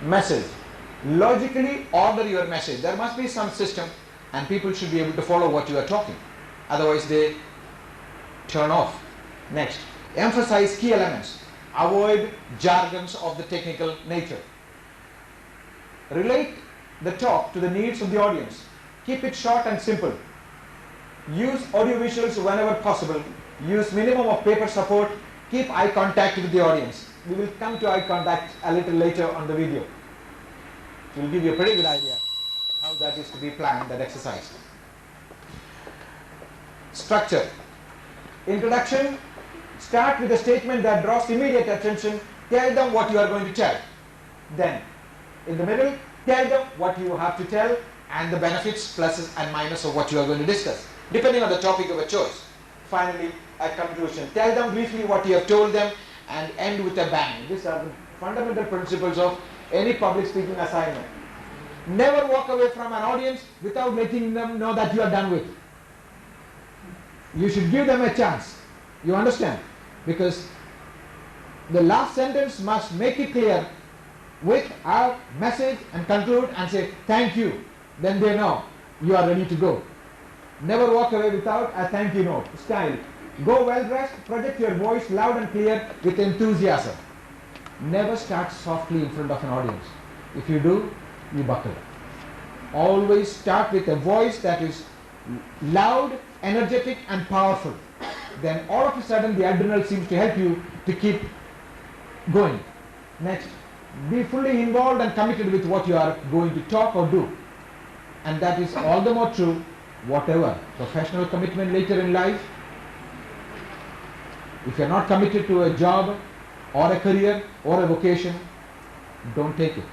Message. Logically order your message. There must be some system and people should be able to follow what you are talking. Otherwise they turn off. Next, emphasize key elements. Avoid jargons of the technical nature. Relate the talk to the needs of the audience. Keep it short and simple. Use audiovisuals whenever possible. Use minimum of paper support. Keep eye contact with the audience. We will come to eye contact a little later on the video. It will give you a pretty good idea how that is to be planned, that exercise. Structure. Introduction. Start with a statement that draws immediate attention. Tell them what you are going to tell. Then, in the middle, tell them what you have to tell and the benefits, pluses and minuses of what you are going to discuss, depending on the topic of a choice. Finally, at conclusion, tell them briefly what you have told them and end with a bang. These are the fundamental principles of any public speaking assignment. Never walk away from an audience without letting them know that you are done with. You should give them a chance. You understand? Because the last sentence must make it clear with our message and conclude and say thank you. Then they know you are ready to go. Never walk away without a thank you note. Style. Go well dressed, project your voice loud and clear with enthusiasm. Never start softly in front of an audience. If you do, you buckle. Always start with a voice that is loud, energetic and powerful. Then all of a sudden the adrenaline seems to help you to keep going. Next, be fully involved and committed with what you are going to talk or do. And that is all the more true whatever professional commitment later in life. If you are not committed to a job or a career or a vocation, don't take it.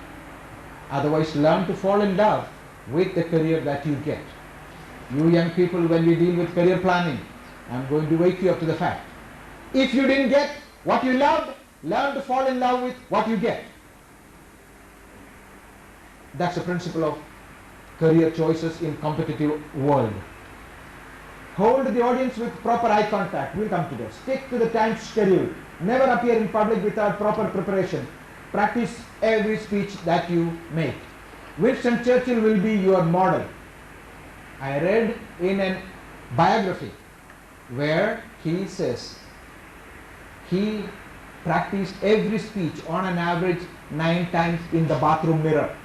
Otherwise, learn to fall in love with the career that you get. You young people, when we deal with career planning, I'm going to wake you up to the fact. If you didn't get what you loved, learn to fall in love with what you get. That's the principle of career choices in competitive world. Hold the audience with proper eye contact. We'll come to that. Stick to the time schedule. Never appear in public without proper preparation. Practice every speech that you make. Winston Churchill will be your model. I read in a biography where he says he practiced every speech on an average 9 times in the bathroom mirror.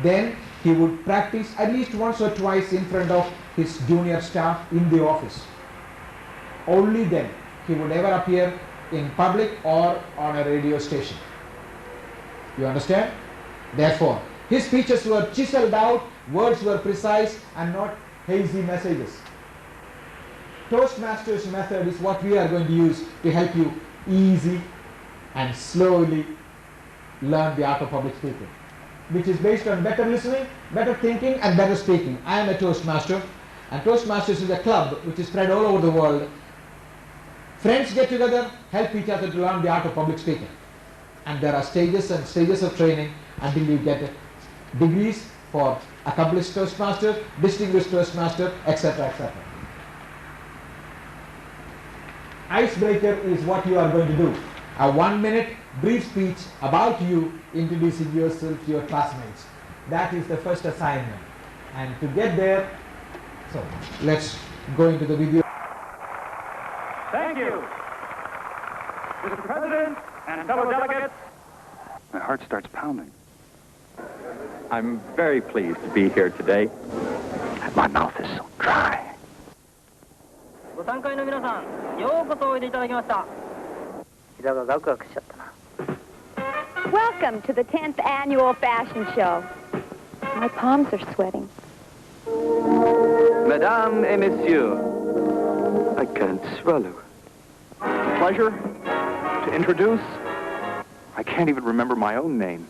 Then he would practice at least once or twice in front of his junior staff in the office. Only then he would ever appear in public or on a radio station. You understand? Therefore, his speeches were chiseled out, words were precise and not hazy messages. Toastmasters method is what we are going to use to help you easy and slowly learn the art of public speaking, which is based on better listening, better thinking and better speaking. I am a Toastmaster, and Toastmasters is a club which is spread all over the world. Friends get together, help each other to learn the art of public speaking. And there are stages and stages of training until you get degrees for accomplished Toastmaster, distinguished Toastmaster, etc., etc. Icebreaker is what you are going to do. A 1-minute brief speech about you, introducing yourself to your classmates. That is the first assignment. And to get there, so let's go into the video. Thank you. Mr. President and fellow delegates. My heart starts pounding. I'm very pleased to be here today. My mouth is so dry. ご参会の皆さん、ようこそおいでいただきました。膝がガクガクしちゃったな。Welcome to the 10th annual fashion show. My palms are sweating. Mesdames et messieurs, I can't swallow. pleasure to introduce. I can't even remember my own name.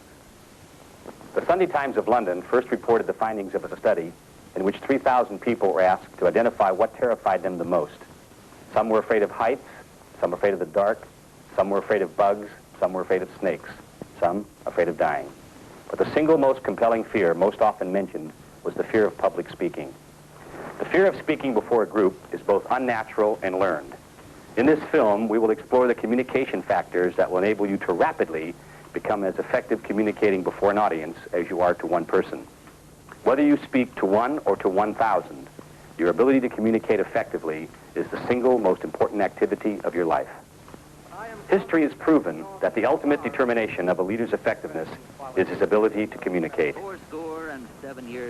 The Sunday Times of London first reported the findings of a study in which 3,000 people were asked to identify what terrified them the most. Some were afraid of heights, some afraid of the dark, some were afraid of bugs, some were afraid of snakes, some afraid of dying. But the single most compelling fear most often mentioned was the fear of public speaking. The fear of speaking before a group is both unnatural and learned. In this film, we will explore the communication factors that will enable you to rapidly become as effective communicating before an audience as you are to one person. Whether you speak to 1 or to 1,000, your ability to communicate effectively is the single most important activity of your life. History has proven that the ultimate determination of a leader's effectiveness is his ability to communicate.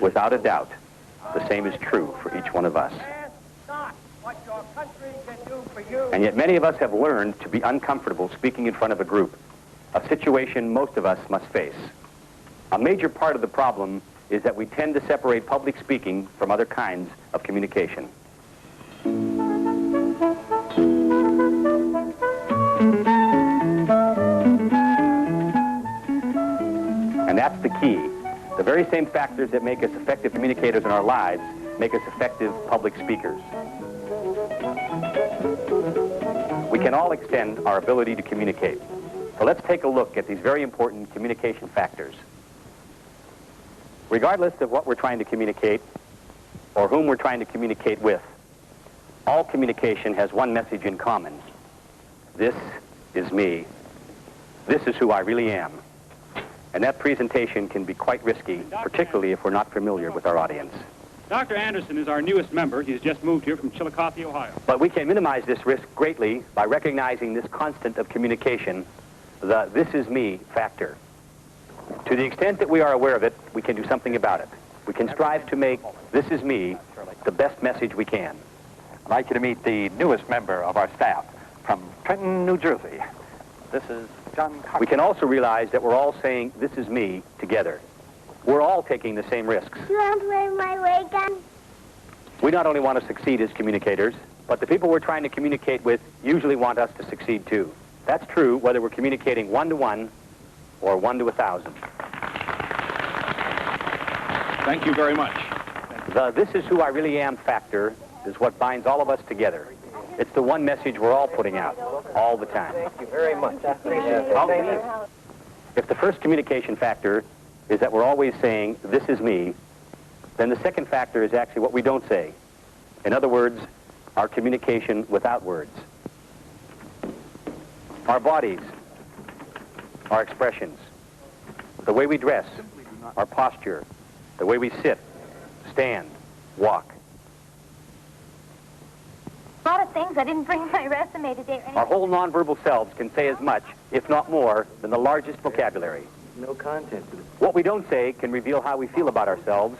Without a doubt, the same is true for each one of us. And yet many of us have learned to be uncomfortable speaking in front of a group, a situation most of us must face. A major part of the problem is that we tend to separate public speaking from other kinds of communication. And that's the key. The very same factors that make us effective communicators in our lives make us effective public speakers. We can all extend our ability to communicate. So let's take a look at these very important communication factors. Regardless of what we're trying to communicate or whom we're trying to communicate with, all communication has one message in common. This is me. This is who I really am. And that presentation can be quite risky, particularly if we're not familiar with our audience. Dr. Anderson is our newest member. He's just moved here from Chillicothe, Ohio. But we can minimize this risk greatly by recognizing this constant of communication, the "this is me" factor. To the extent that we are aware of it, we can do something about it. We can strive to make "this is me" the best message we can. I'd like you to meet the newest member of our staff from Trenton, New Jersey. This is John Carter. We can also realize that we're all saying "this is me" together. We're all taking the same risks. You want to play my ray gun? We not only want to succeed as communicators, but the people we're trying to communicate with usually want us to succeed too. That's true whether we're communicating 1-to-1 or 1-to-1,000. Thank you very much. The "this is who I really am" factor is what binds all of us together. It's the one message we're all putting out all the time. Thank you very much. I appreciate it. If the first communication factor is that we're always saying "this is me," then the second factor is actually what we don't say. In other words, our communication without words. Our bodies, our expressions, the way we dress, our posture, the way we sit, stand, walk. A lot of things. I didn't bring my resume today. Our whole nonverbal selves can say as much, if not more, than the largest vocabulary. No content. What we don't say can reveal how we feel about ourselves,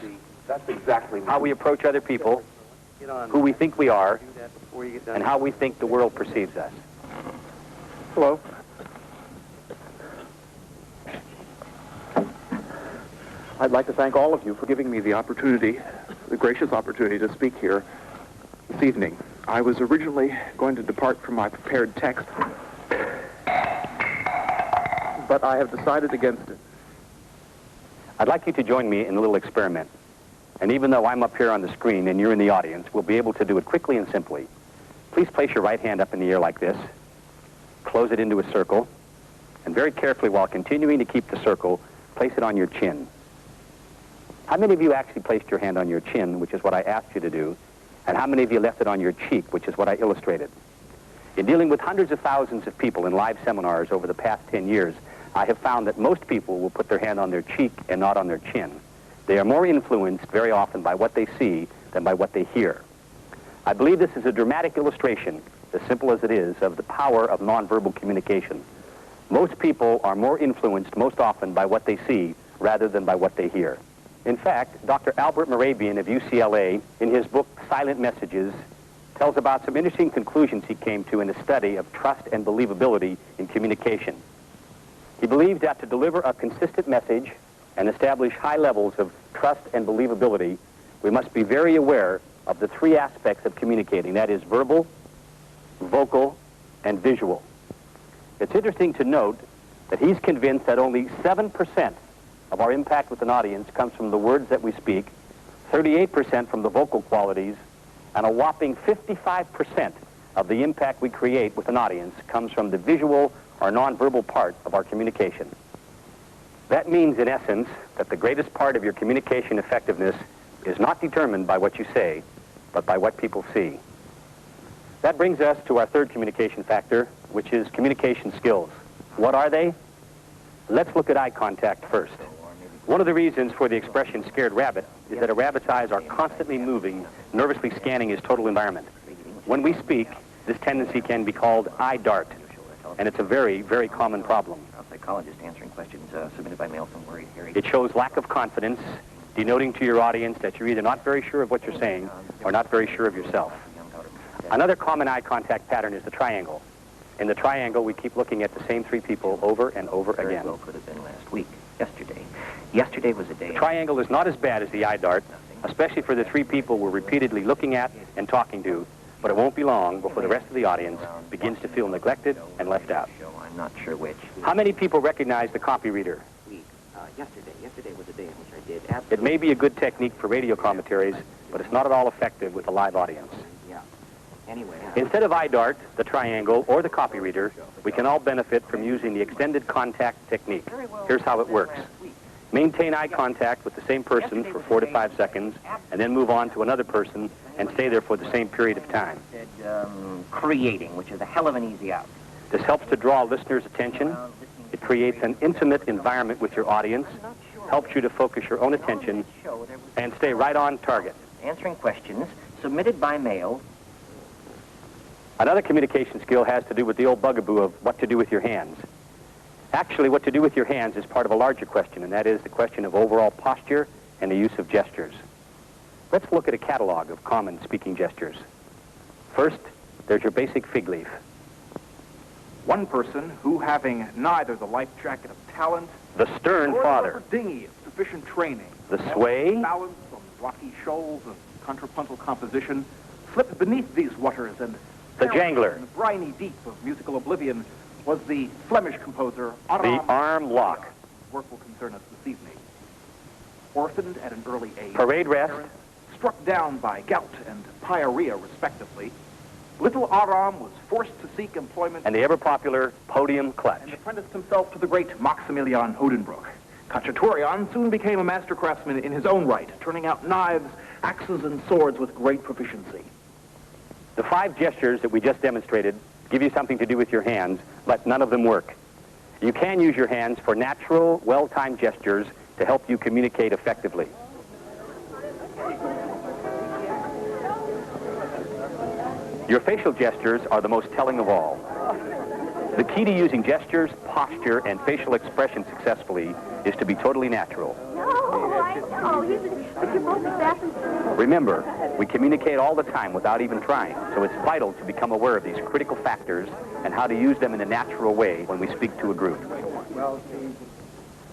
That's exactly how we approach other people, who we think we are, and how we think the world perceives us. Hello. I'd like to thank all of you for giving me the opportunity, the gracious opportunity to speak here this evening. I was originally going to depart from my prepared text, but I have decided against it. I'd like you to join me in a little experiment. And even though I'm up here on the screen and you're in the audience, we'll be able to do it quickly and simply. Please place your right hand up in the air like this. Close it into a circle. And very carefully, while continuing to keep the circle, place it on your chin. How many of you actually placed your hand on your chin, which is what I asked you to do? And how many of you left it on your cheek, which is what I illustrated? In dealing with hundreds of thousands of people in live seminars over the past 10 years, I have found that most people will put their hand on their cheek and not on their chin. They are more influenced very often by what they see than by what they hear. I believe this is a dramatic illustration as simple as it is, of the power of nonverbal communication. Most people are more influenced most often by what they see rather than by what they hear. In fact, Dr. Albert Mehrabian of UCLA, in his book Silent Messages, tells about some interesting conclusions he came to in a study of trust and believability in communication. He believed that to deliver a consistent message and establish high levels of trust and believability, we must be very aware of the three aspects of communicating, that is verbal, vocal, and visual. It's interesting to note that he's convinced that only 7% of our impact with an audience comes from the words that we speak, 38% from the vocal qualities, and a whopping 55% of the impact we create with an audience comes from the visual or nonverbal part of our communication. That means, in essence, that the greatest part of your communication effectiveness is not determined by what you say, but by what people see. That brings us to our third communication factor, which is communication skills. What are they? Let's look at eye contact first. One of the reasons for the expression scared rabbit is that a rabbit's eyes are constantly moving, nervously scanning his total environment. When we speak, this tendency can be called eye dart, and it's a very, very common problem. Psychologist answering questions submitted by mail from worried Harry. It shows lack of confidence, denoting to your audience that you're either not very sure of what you're saying or not very sure of yourself. Another common eye contact pattern is the triangle. In the triangle, we keep looking at the same three people over and over again. Well, could have been last week, yesterday. Yesterday was a day. The triangle is not as bad as the eye dart, especially for the three people we're repeatedly looking at and talking to, but it won't be long before the rest of the audience begins to feel neglected and left out. I'm not sure which. How many people recognize the copy reader? Yesterday was a day in which I did absolutely. It may be a good technique for radio commentaries, but it's not at all effective with a live audience. Yeah. Anyway. Instead of eye dart, the triangle, or the copy reader, we can all benefit from using the extended contact technique. Here's how it works. Maintain eye contact with the same person for 4 to 5 seconds, and then move on to another person and stay there for the same period of time. Creating, which is a hell of an easy out. This helps to draw listeners' attention. It creates an intimate environment with your audience, helps you to focus your own attention, and stay right on target. Answering questions submitted by mail. Another communication skill has to do with the old bugaboo of what to do with your hands. Actually, what to do with your hands is part of a larger question, and that is the question of overall posture and the use of gestures. Let's look at a catalog of common speaking gestures. First, there's your basic fig leaf. One person who, having neither the life jacket of talent, The stern nor father. the rubber dinghy of sufficient training, The sway. balance on rocky shoals of contrapuntal composition, slipped beneath these waters and The perished jangler. in the briny deep of musical oblivion, was the Flemish composer The arm lock. Work will concern us this evening. Orphaned at an early age, Parade rest. parents struck down by gout and pyorrhea, respectively, little Aram was forced to seek employment And the ever-popular podium clutch. and apprenticed himself to the great Maximilian Hodenbroek. Khachaturian soon became a master craftsman in his own right, turning out knives, axes, and swords with great proficiency. The 5 gestures that we just demonstrated give you something to do with your hands, but none of them work. You can use your hands for natural, well-timed gestures to help you communicate effectively. Your facial gestures are the most telling of all. The key to using gestures, posture, and facial expression successfully is to be totally natural. No, I know. But you're both assassins. Remember, we communicate all the time without even trying, so it's vital to become aware of these critical factors and how to use them in a natural way when we speak to a group.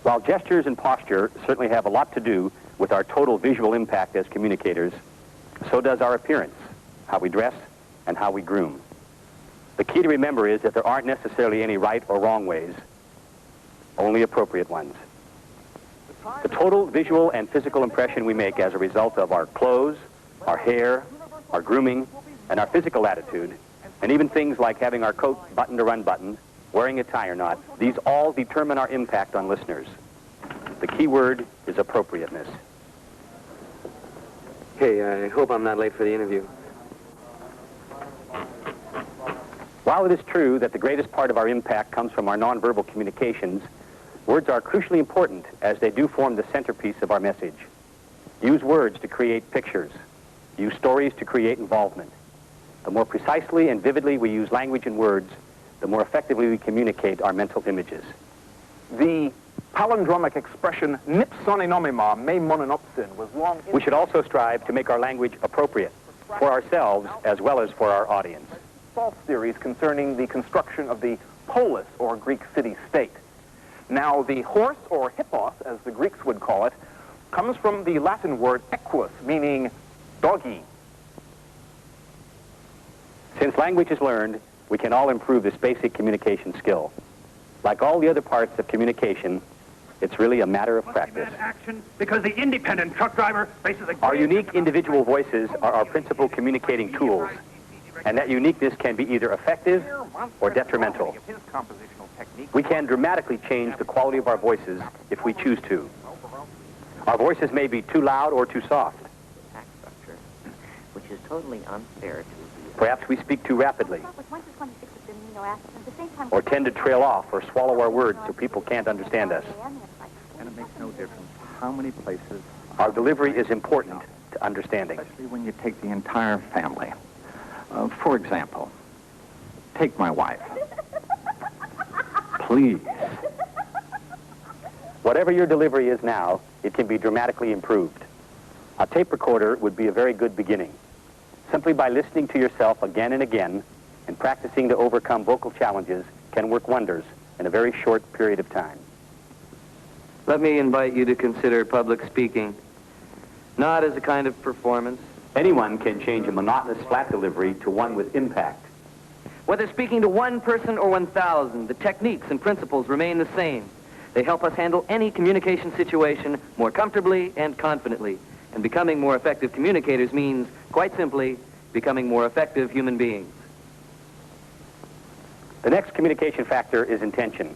While gestures and posture certainly have a lot to do with our total visual impact as communicators, so does our appearance, how we dress, and how we groom. The key to remember is that there aren't necessarily any right or wrong ways, only appropriate ones. The total visual and physical impression we make as a result of our clothes, our hair, our grooming, and our physical attitude, and even things like having our coat buttoned or unbuttoned, wearing a tie or not, these all determine our impact on listeners. The key word is appropriateness. Hey, I hope I'm not late for the interview. While it is true that the greatest part of our impact comes from our nonverbal communications, words are crucially important as they do form the centerpiece of our message. Use words to create pictures. Use stories to create involvement. The more precisely and vividly we use language and words, the more effectively we communicate our mental images. The palindromic expression nipsoninnomima me mononopsin was long... We should also strive to make our language appropriate for ourselves as well as for our audience. False theories concerning the construction of the polis, or Greek city-state. Now, the horse, or hippos, as the Greeks would call it, comes from the Latin word equus, meaning doggy. Since language is learned, we can all improve this basic communication skill. Like all the other parts of communication, it's really a matter of practice. Action because the independent truck driver faces a... Our unique individual voices are our principal communicating tools, and that uniqueness can be either effective or detrimental. We can dramatically change the quality of our voices if we choose to. Our voices may be too loud or too soft. Tax structure, which is totally unfair to the... Perhaps we speak too rapidly, or tend to trail off or swallow our words so people can't understand us. And it makes no difference how many places... Our delivery is important to understanding. Especially when you take the entire family. For example, take my wife. Please. Whatever your delivery is now, it can be dramatically improved. A tape recorder would be a very good beginning. Simply by listening to yourself again and again and practicing to overcome vocal challenges can work wonders in a very short period of time. Let me invite you to consider public speaking, not as a kind of performance. Anyone can change a monotonous flat delivery to one with impact. Whether speaking to 1 person or 1,000, the techniques and principles remain the same. They help us handle any communication situation more comfortably and confidently. And becoming more effective communicators means, quite simply, becoming more effective human beings. The next communication factor is intention.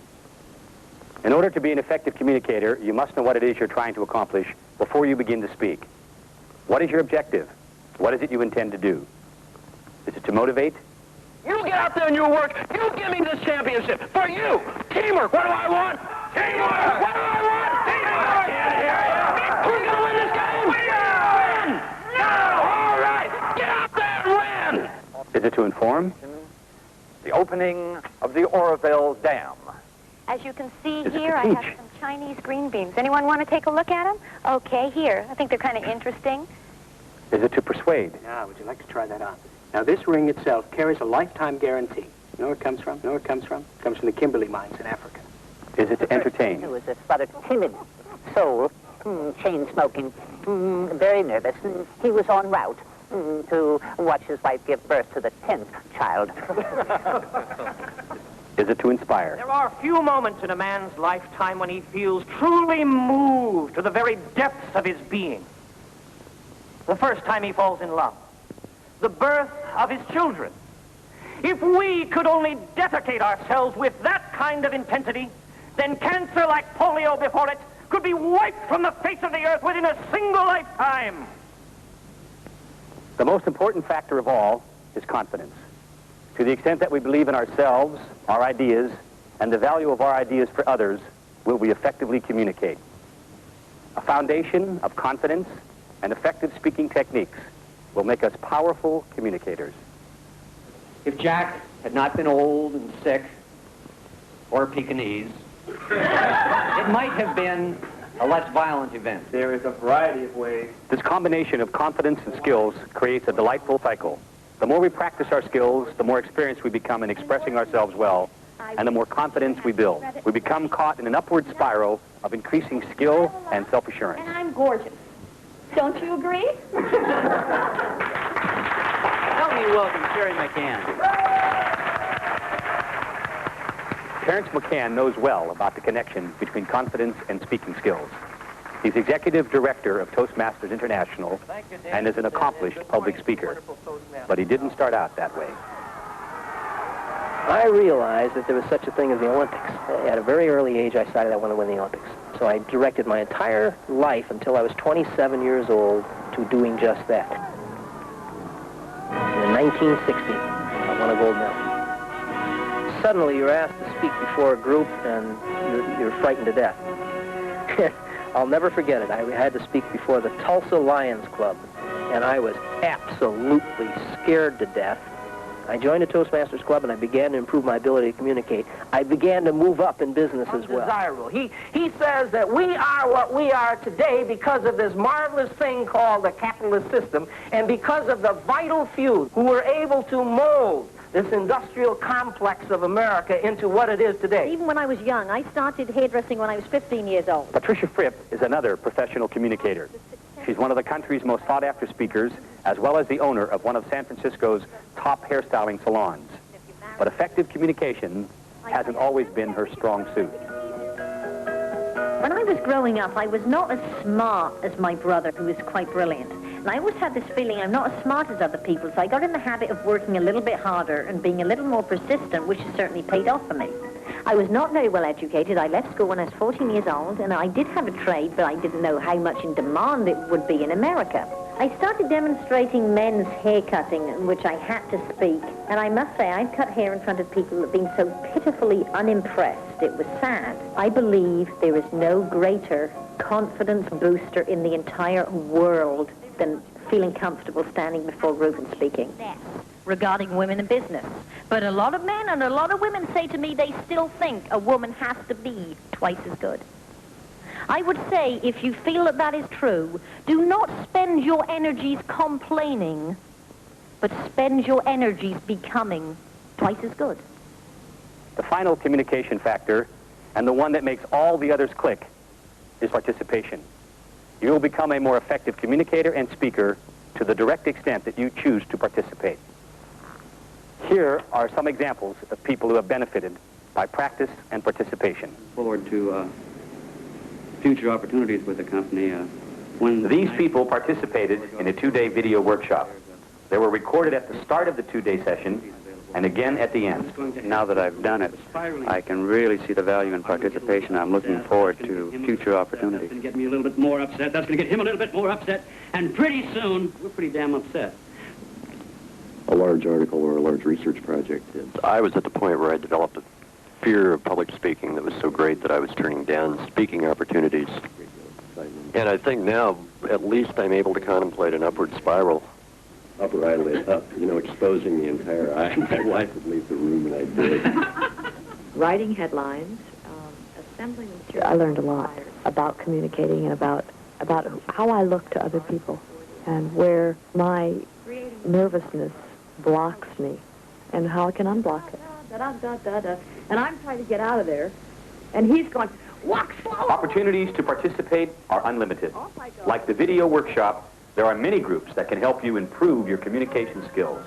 In order to be an effective communicator, you must know what it is you're trying to accomplish before you begin to speak. What is your objective? What is it you intend to do? Is it to motivate? You get out there and you work. You give me this championship. For you. Teamwork. What do I want? Teamwork. What do I want? Teamwork. I can't hear you. Who's going to win this game? We win. No. All right. Get out there and win. Is it to inform? The opening of the Oroville Dam. As you can see Is it here, to I have teach? some Chinese green beans. Anyone want to take a look at them? Okay, here. I think they're kind of interesting. Is it to persuade? Now, would you like to try that on? Now, this ring itself carries a lifetime guarantee. You know where it comes from? You know where it comes from? It comes from the Kimberley mines in Africa. Is it to entertain? He was a sort of timid soul, chain-smoking, very nervous. He was en route to watch his wife give birth to the 10th child. Is it to inspire? There are few moments in a man's lifetime when he feels truly moved to the very depths of his being. The first time he falls in love. The birth of his children. If we could only dedicate ourselves with that kind of intensity, then cancer like polio before it could be wiped from the face of the earth within a single lifetime. The most important factor of all is confidence. To the extent that we believe in ourselves, our ideas, and the value of our ideas for others, will we effectively communicate. A foundation of confidence and effective speaking techniques will make us powerful communicators. If Jack had not been old and sick, or Pekingese, it might have been a less violent event. There is a variety of ways. This combination of confidence and skills creates a delightful cycle. The more we practice our skills, the more experienced we become in expressing ourselves well, and the more confidence we build. We become caught in an upward spiral of increasing skill and self-assurance. And I'm gorgeous. Don't you agree? Help me welcome Sherry McCann. Terrence McCann knows well about the connection between confidence and speaking skills. He's executive director of Toastmasters International and is an accomplished public speaker. But he didn't start out that way. I realized that there was such a thing as the Olympics. At a very early age, I decided I wanted to win the Olympics. So I directed my entire life until I was 27 years old to doing just that. And in 1960, I won a gold medal. Suddenly, you're asked to speak before a group, and you're frightened to death. I'll never forget it. I had to speak before the Tulsa Lions Club, and I was absolutely scared to death. I joined the Toastmasters Club and I began to improve my ability to communicate. I began to move up in business as well. Undesirable. He says that we are what we are today because of this marvelous thing called the capitalist system and because of the vital few who were able to mold this industrial complex of America into what it is today. Even when I was young, I started hairdressing when I was 15 years old. Patricia Fripp is another professional communicator. She's one of the country's most sought-after speakers, as well as the owner of one of San Francisco's top hairstyling salons. But effective communication hasn't always been her strong suit. When I was growing up, I was not as smart as my brother, who was quite brilliant. And I always had this feeling I'm not as smart as other people, so I got in the habit of working a little bit harder and being a little more persistent, which has certainly paid off for me. I was not very well educated. I left school when I was 14 years old, and I did have a trade, but I didn't know how much in demand it would be in America. I started demonstrating men's hair cutting, in which I had to speak. And I must say, I've cut hair in front of people that have been so pitifully unimpressed. It was sad. I believe there is no greater confidence booster in the entire world than feeling comfortable standing before a group and speaking. Regarding women in business. But a lot of men and a lot of women say to me they still think a woman has to be twice as good. I would say, if you feel that that is true, do not spend your energies complaining, but spend your energies becoming twice as good. The final communication factor, and the one that makes all the others click, is participation. You will become a more effective communicator and speaker to the direct extent that you choose to participate. Here are some examples of people who have benefited by practice and participation. Forward to future opportunities with the company. These people participated in a 2-day video workshop. They were recorded at the start of the 2-day session and again at the end. Now that I've done it, I can really see the value in participation. I'm looking forward to future opportunities. That's going to get me a little bit more upset. That's going to get him a little bit more upset. And pretty soon, we're pretty damn upset. A large article or a large research project. I was at the point where I developed a fear of public speaking that was so great that I was turning down speaking opportunities. And I think now, at least I'm able to contemplate an upward spiral. Upper eyelid up, exposing the entire eye. My wife would leave the room, and I did. Writing headlines, assembling material. I learned a lot about communicating and about how I look to other people and where my nervousness blocks me and how I can unblock it. And I'm trying to get out of there, and he's going, walk slow! Opportunities to participate are unlimited. Like the video workshop, there are many groups that can help you improve your communication skills.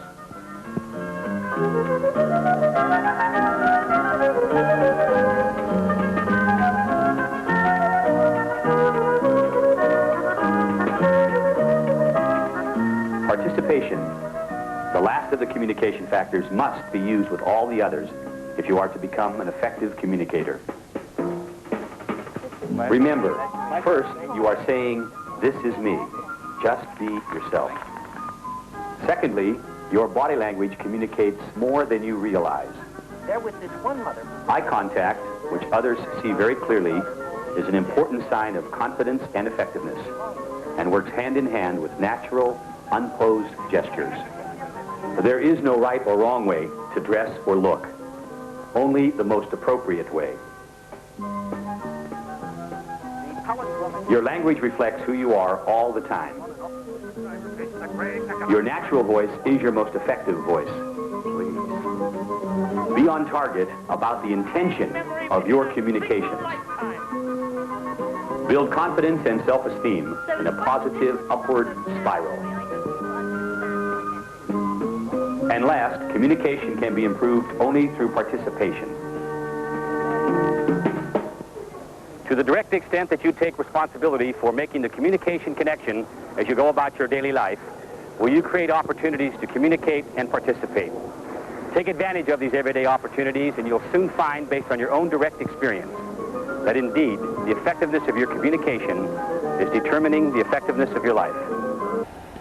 Participation, the last of the communication factors, must be used with all the others if you are to become an effective communicator. Remember, first you are saying, "This is me." Just be yourself. Secondly, your body language communicates more than you realize. There was this one mother. Eye contact, which others see very clearly, is an important sign of confidence and effectiveness, and works hand in hand with natural, unposed gestures. There is no right or wrong way to dress or look, only the most appropriate way. Your language reflects who you are all the time. Your natural voice is your most effective voice. Be on target about the intention of your communications. Build confidence and self-esteem in a positive upward spiral. And last, communication can be improved only through participation. To the direct extent that you take responsibility for making the communication connection as you go about your daily life, will you create opportunities to communicate and participate? Take advantage of these everyday opportunities, and you'll soon find, based on your own direct experience, that indeed the effectiveness of your communication is determining the effectiveness of your life.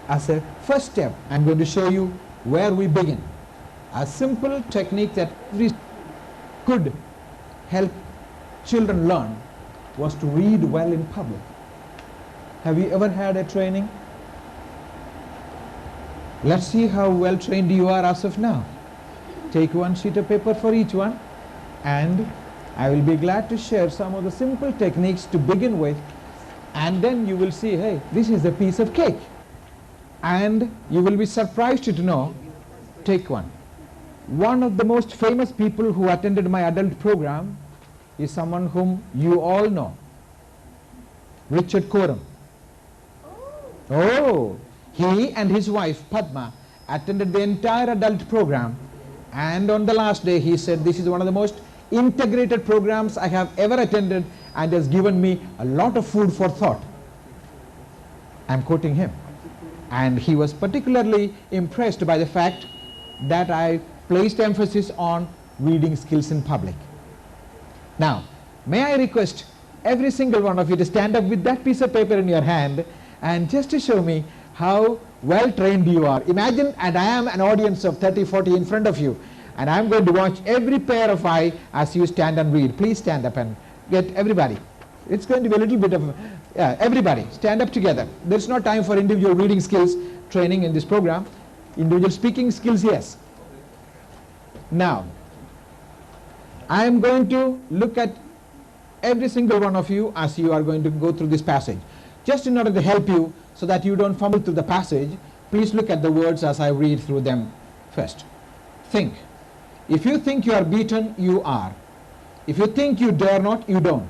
As a first step, I'm going to show you where we begin. A simple technique that could help children learn was to read well in public. Have you ever had a training? Let's see how well trained you are as of now. take one sheet of paper for each one, and I will be glad to share some of the simple techniques to begin with, and then you will see, hey, this is a piece of cake. And you will be surprised to know, take one. One of the most famous people who attended my adult program is someone whom you all know, Richard Coram. Oh, he and his wife Padma attended the entire adult program, and on the last day he said, this is one of the most integrated programs I have ever attended and has given me a lot of food for thought. I'm quoting him. And he was particularly impressed by the fact that I placed emphasis on reading skills in public. Now, may I request every single one of you to stand up with that piece of paper in your hand and just to show me how well trained you are. Imagine, and I am an audience of 30, 40 in front of you, and I'm going to watch every pair of eye as you stand and read. Please stand up and get everybody. It's going to be a little bit of, everybody, stand up together. There's no time for individual reading skills training in this program. Individual speaking skills, yes. Now, I am going to look at every single one of you as you are going to go through this passage. Just in order to help you so that you don't fumble through the passage, please look at the words as I read through them first. Think. If you think you are beaten, you are. If you think you dare not, you don't.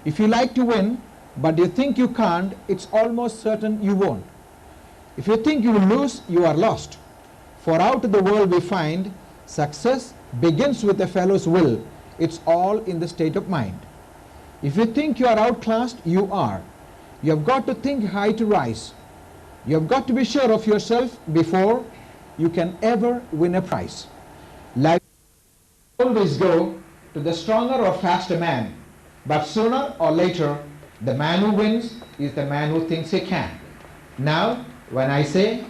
If you like to win, but you think you can't, it's almost certain you won't. If you think you will lose, you are lost. For out of the world we find, success begins with a fellow's will. It's all in the state of mind. If you think you are outclassed, you are. You have got to think high to rise. You have got to be sure of yourself before you can ever win a prize. Life will always go to the stronger or faster man, but sooner or later, the man who wins is the man who thinks he can. Now, when I say,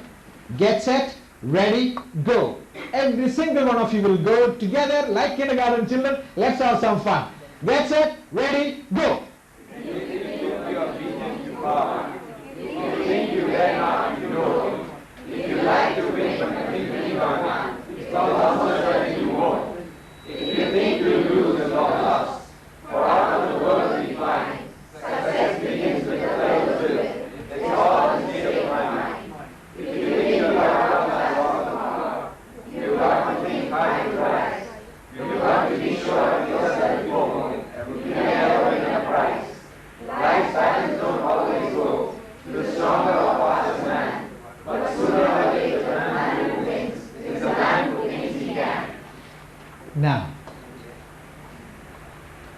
get set, ready, go. Every single one of you will go together like kindergarten children. Let's have some fun. Get set, ready, go. If you think you are beaten, you are. If you think you dare not, you don't. If you like to win, but you think you can't, it's almost certain you won't. If you think you lose, you are lost. For out of the world we find, success begins with the fellow's will. It's all in the state of mind. If you think you are out of power, you got to think high to rise. You got to be sure of yourself before you can never win a prize. Life's battles don't always go to the stronger or faster man, but sooner or later the man who wins is the man who thinks he can. Now,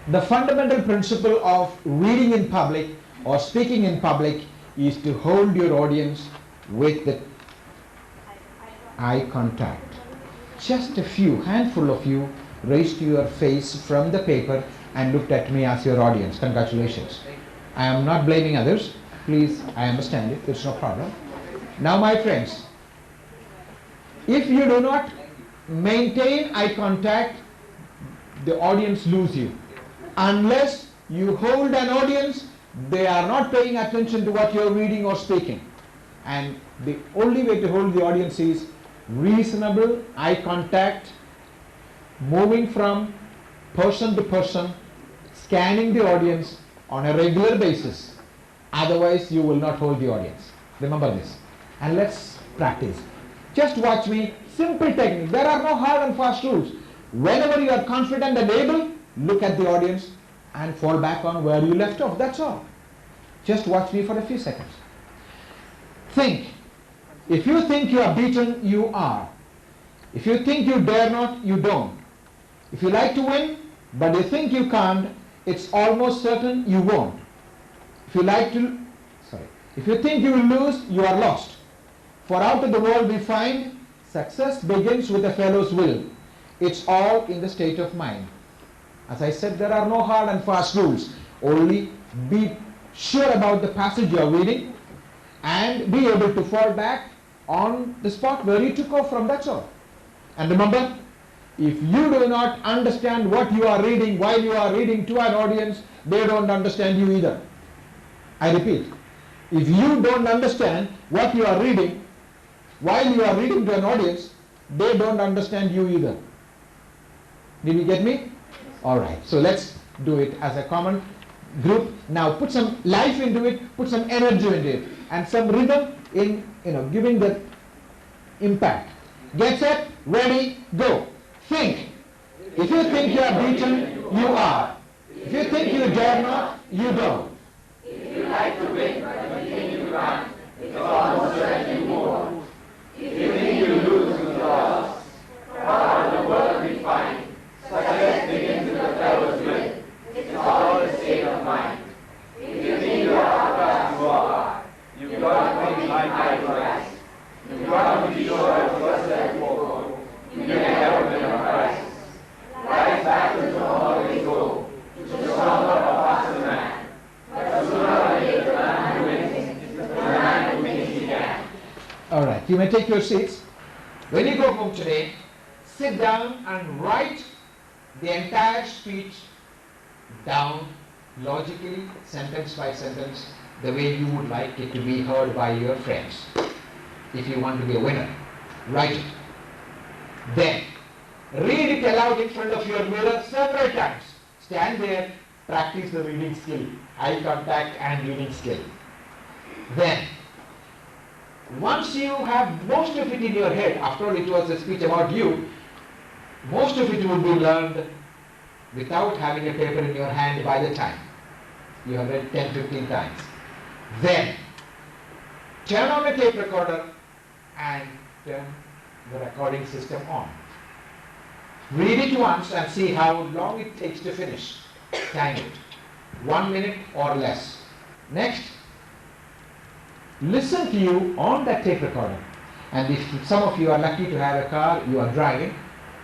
the fundamental principle of reading in public or speaking in public is to hold your audience with the eye contact. Just a few, handful of you raised your face from the paper and looked at me as your audience. Congratulations. I am not blaming others. Please, I understand it. There's no problem. Now, my friends, if you do not maintain eye contact, the audience lose you. Unless you hold an audience, they are not paying attention to what you're reading or speaking. And the only way to hold the audience is reasonable eye contact, moving from person to person, scanning the audience on a regular basis. Otherwise, you will not hold the audience. Remember this. And let's practice. Just watch me. Simple technique. There are no hard and fast rules. Whenever you are confident and able, look at the audience and fall back on where you left off. That's all. Just watch me for a few seconds. Think. If you think you are beaten, you are. If you think you dare not, you don't. If you like to win, but you think you can't, it's almost certain you won't. If you think you will lose, you are lost. For out of the world we find, success begins with a fellow's will. It's all in the state of mind. As I said, there are no hard and fast rules. Only be sure about the passage you are reading and be able to fall back on the spot where you took off from, that's all. And remember, if you do not understand what you are reading while you are reading to an audience, they don't understand you either. I repeat, if you don't understand what you are reading while you are reading to an audience, they don't understand you either. Did you get me? All right. So let's do it as a common group. Now put some life into it, put some energy into it, and some rhythm in, giving the impact. Get set, ready, go. Think. If you think you are beaten, you are. If you think you dare not, you don't. If you like to win, but you think you can't, it's almost certain you won't. If you think you lose, you lost. How in the world we find success begins with the fellow's will. It's all a state of mind. If you think you are outcast, you are. You've got to think like high class. You've got to be sure of yourself forward. You can never win a prize. Life battles will always go to the stronger or faster man. But sooner or later the man who wins is the man who thinks he can. All right, you may take your seats. When you go home today, sit down and write the entire speech down logically, sentence by sentence, the way you would like it to be heard by your friends. If you want to be a winner, write it. Then, read it aloud in front of your mirror several times. Stand there, practice the reading skill, eye contact and reading skill. Then, once you have most of it in your head, after all it was a speech about you, most of it will be learned without having a paper in your hand by the time you have read 10-15 times. Then, turn on the tape recorder and turn the recording system on. Read it once and see how long it takes to finish. Time it. 1 minute or less. Next, listen to you on that tape recorder. And if some of you are lucky to have a car, you are driving,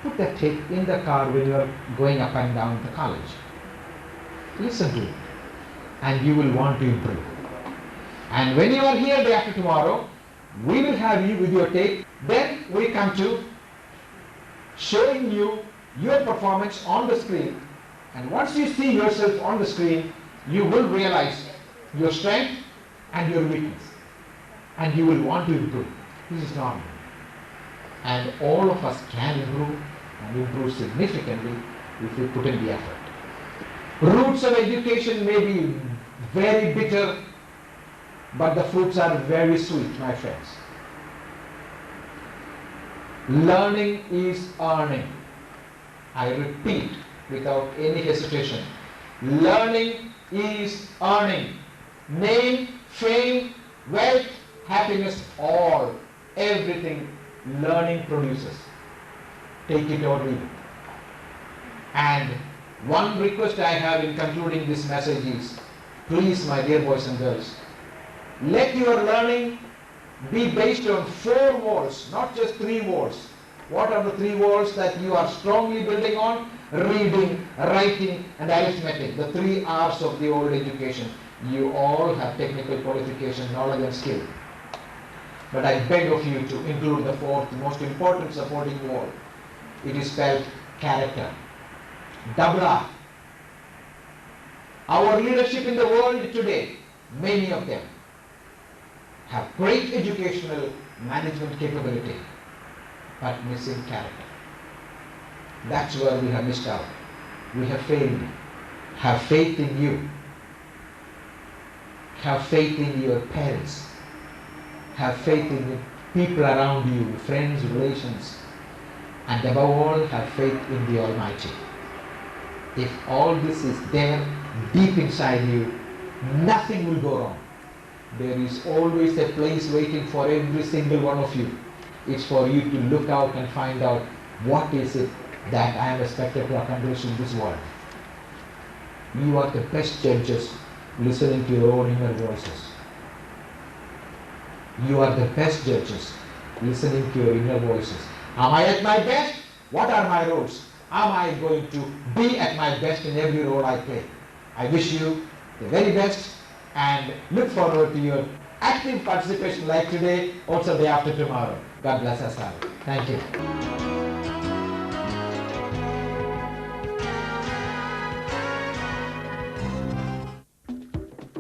put that tape in the car when you are going up and down to college. Listen to it. And you will want to improve. And when you are here day after tomorrow, we will have you with your tape. Then we come to showing you your performance on the screen. And once you see yourself on the screen, you will realize your strength and your weakness. And you will want to improve. This is normal. And all of us can improve and improve significantly if we put in the effort. Roots of education may be very bitter, but the fruits are very sweet, my friends. Learning is earning. I repeat without any hesitation. Learning is earning. Name, fame, wealth, happiness, all, everything learning produces. Take it or leave it. And one request I have in concluding this message is, please, my dear boys and girls, let your learning be based on 4 walls, not just 3 walls. What are the 3 walls that you are strongly building on? Reading, writing, and arithmetic, the 3 R's of the old education. You all have technical qualification, knowledge and skill. But I beg of you to include the 4th most important supporting wall. It is spelled character. Double R. Our leadership in the world today, many of them, have great educational management capability, but missing character. That's where we have missed out. We have failed. Have faith in you. Have faith in your parents. Have faith in the people around you, friends, relations. And above all, have faith in the Almighty. If all this is there deep inside you, nothing will go wrong. There is always a place waiting for every single one of you. It's for you to look out and find out what is it that I am expected to accomplish in this world. You are the best judges listening to your own inner voices. You are the best judges listening to your inner voices. Am I at my best? What are my roles? Am I going to be at my best in every role I play? I wish you the very best and look forward to your active participation like today, also day after tomorrow. God bless us all. Thank you.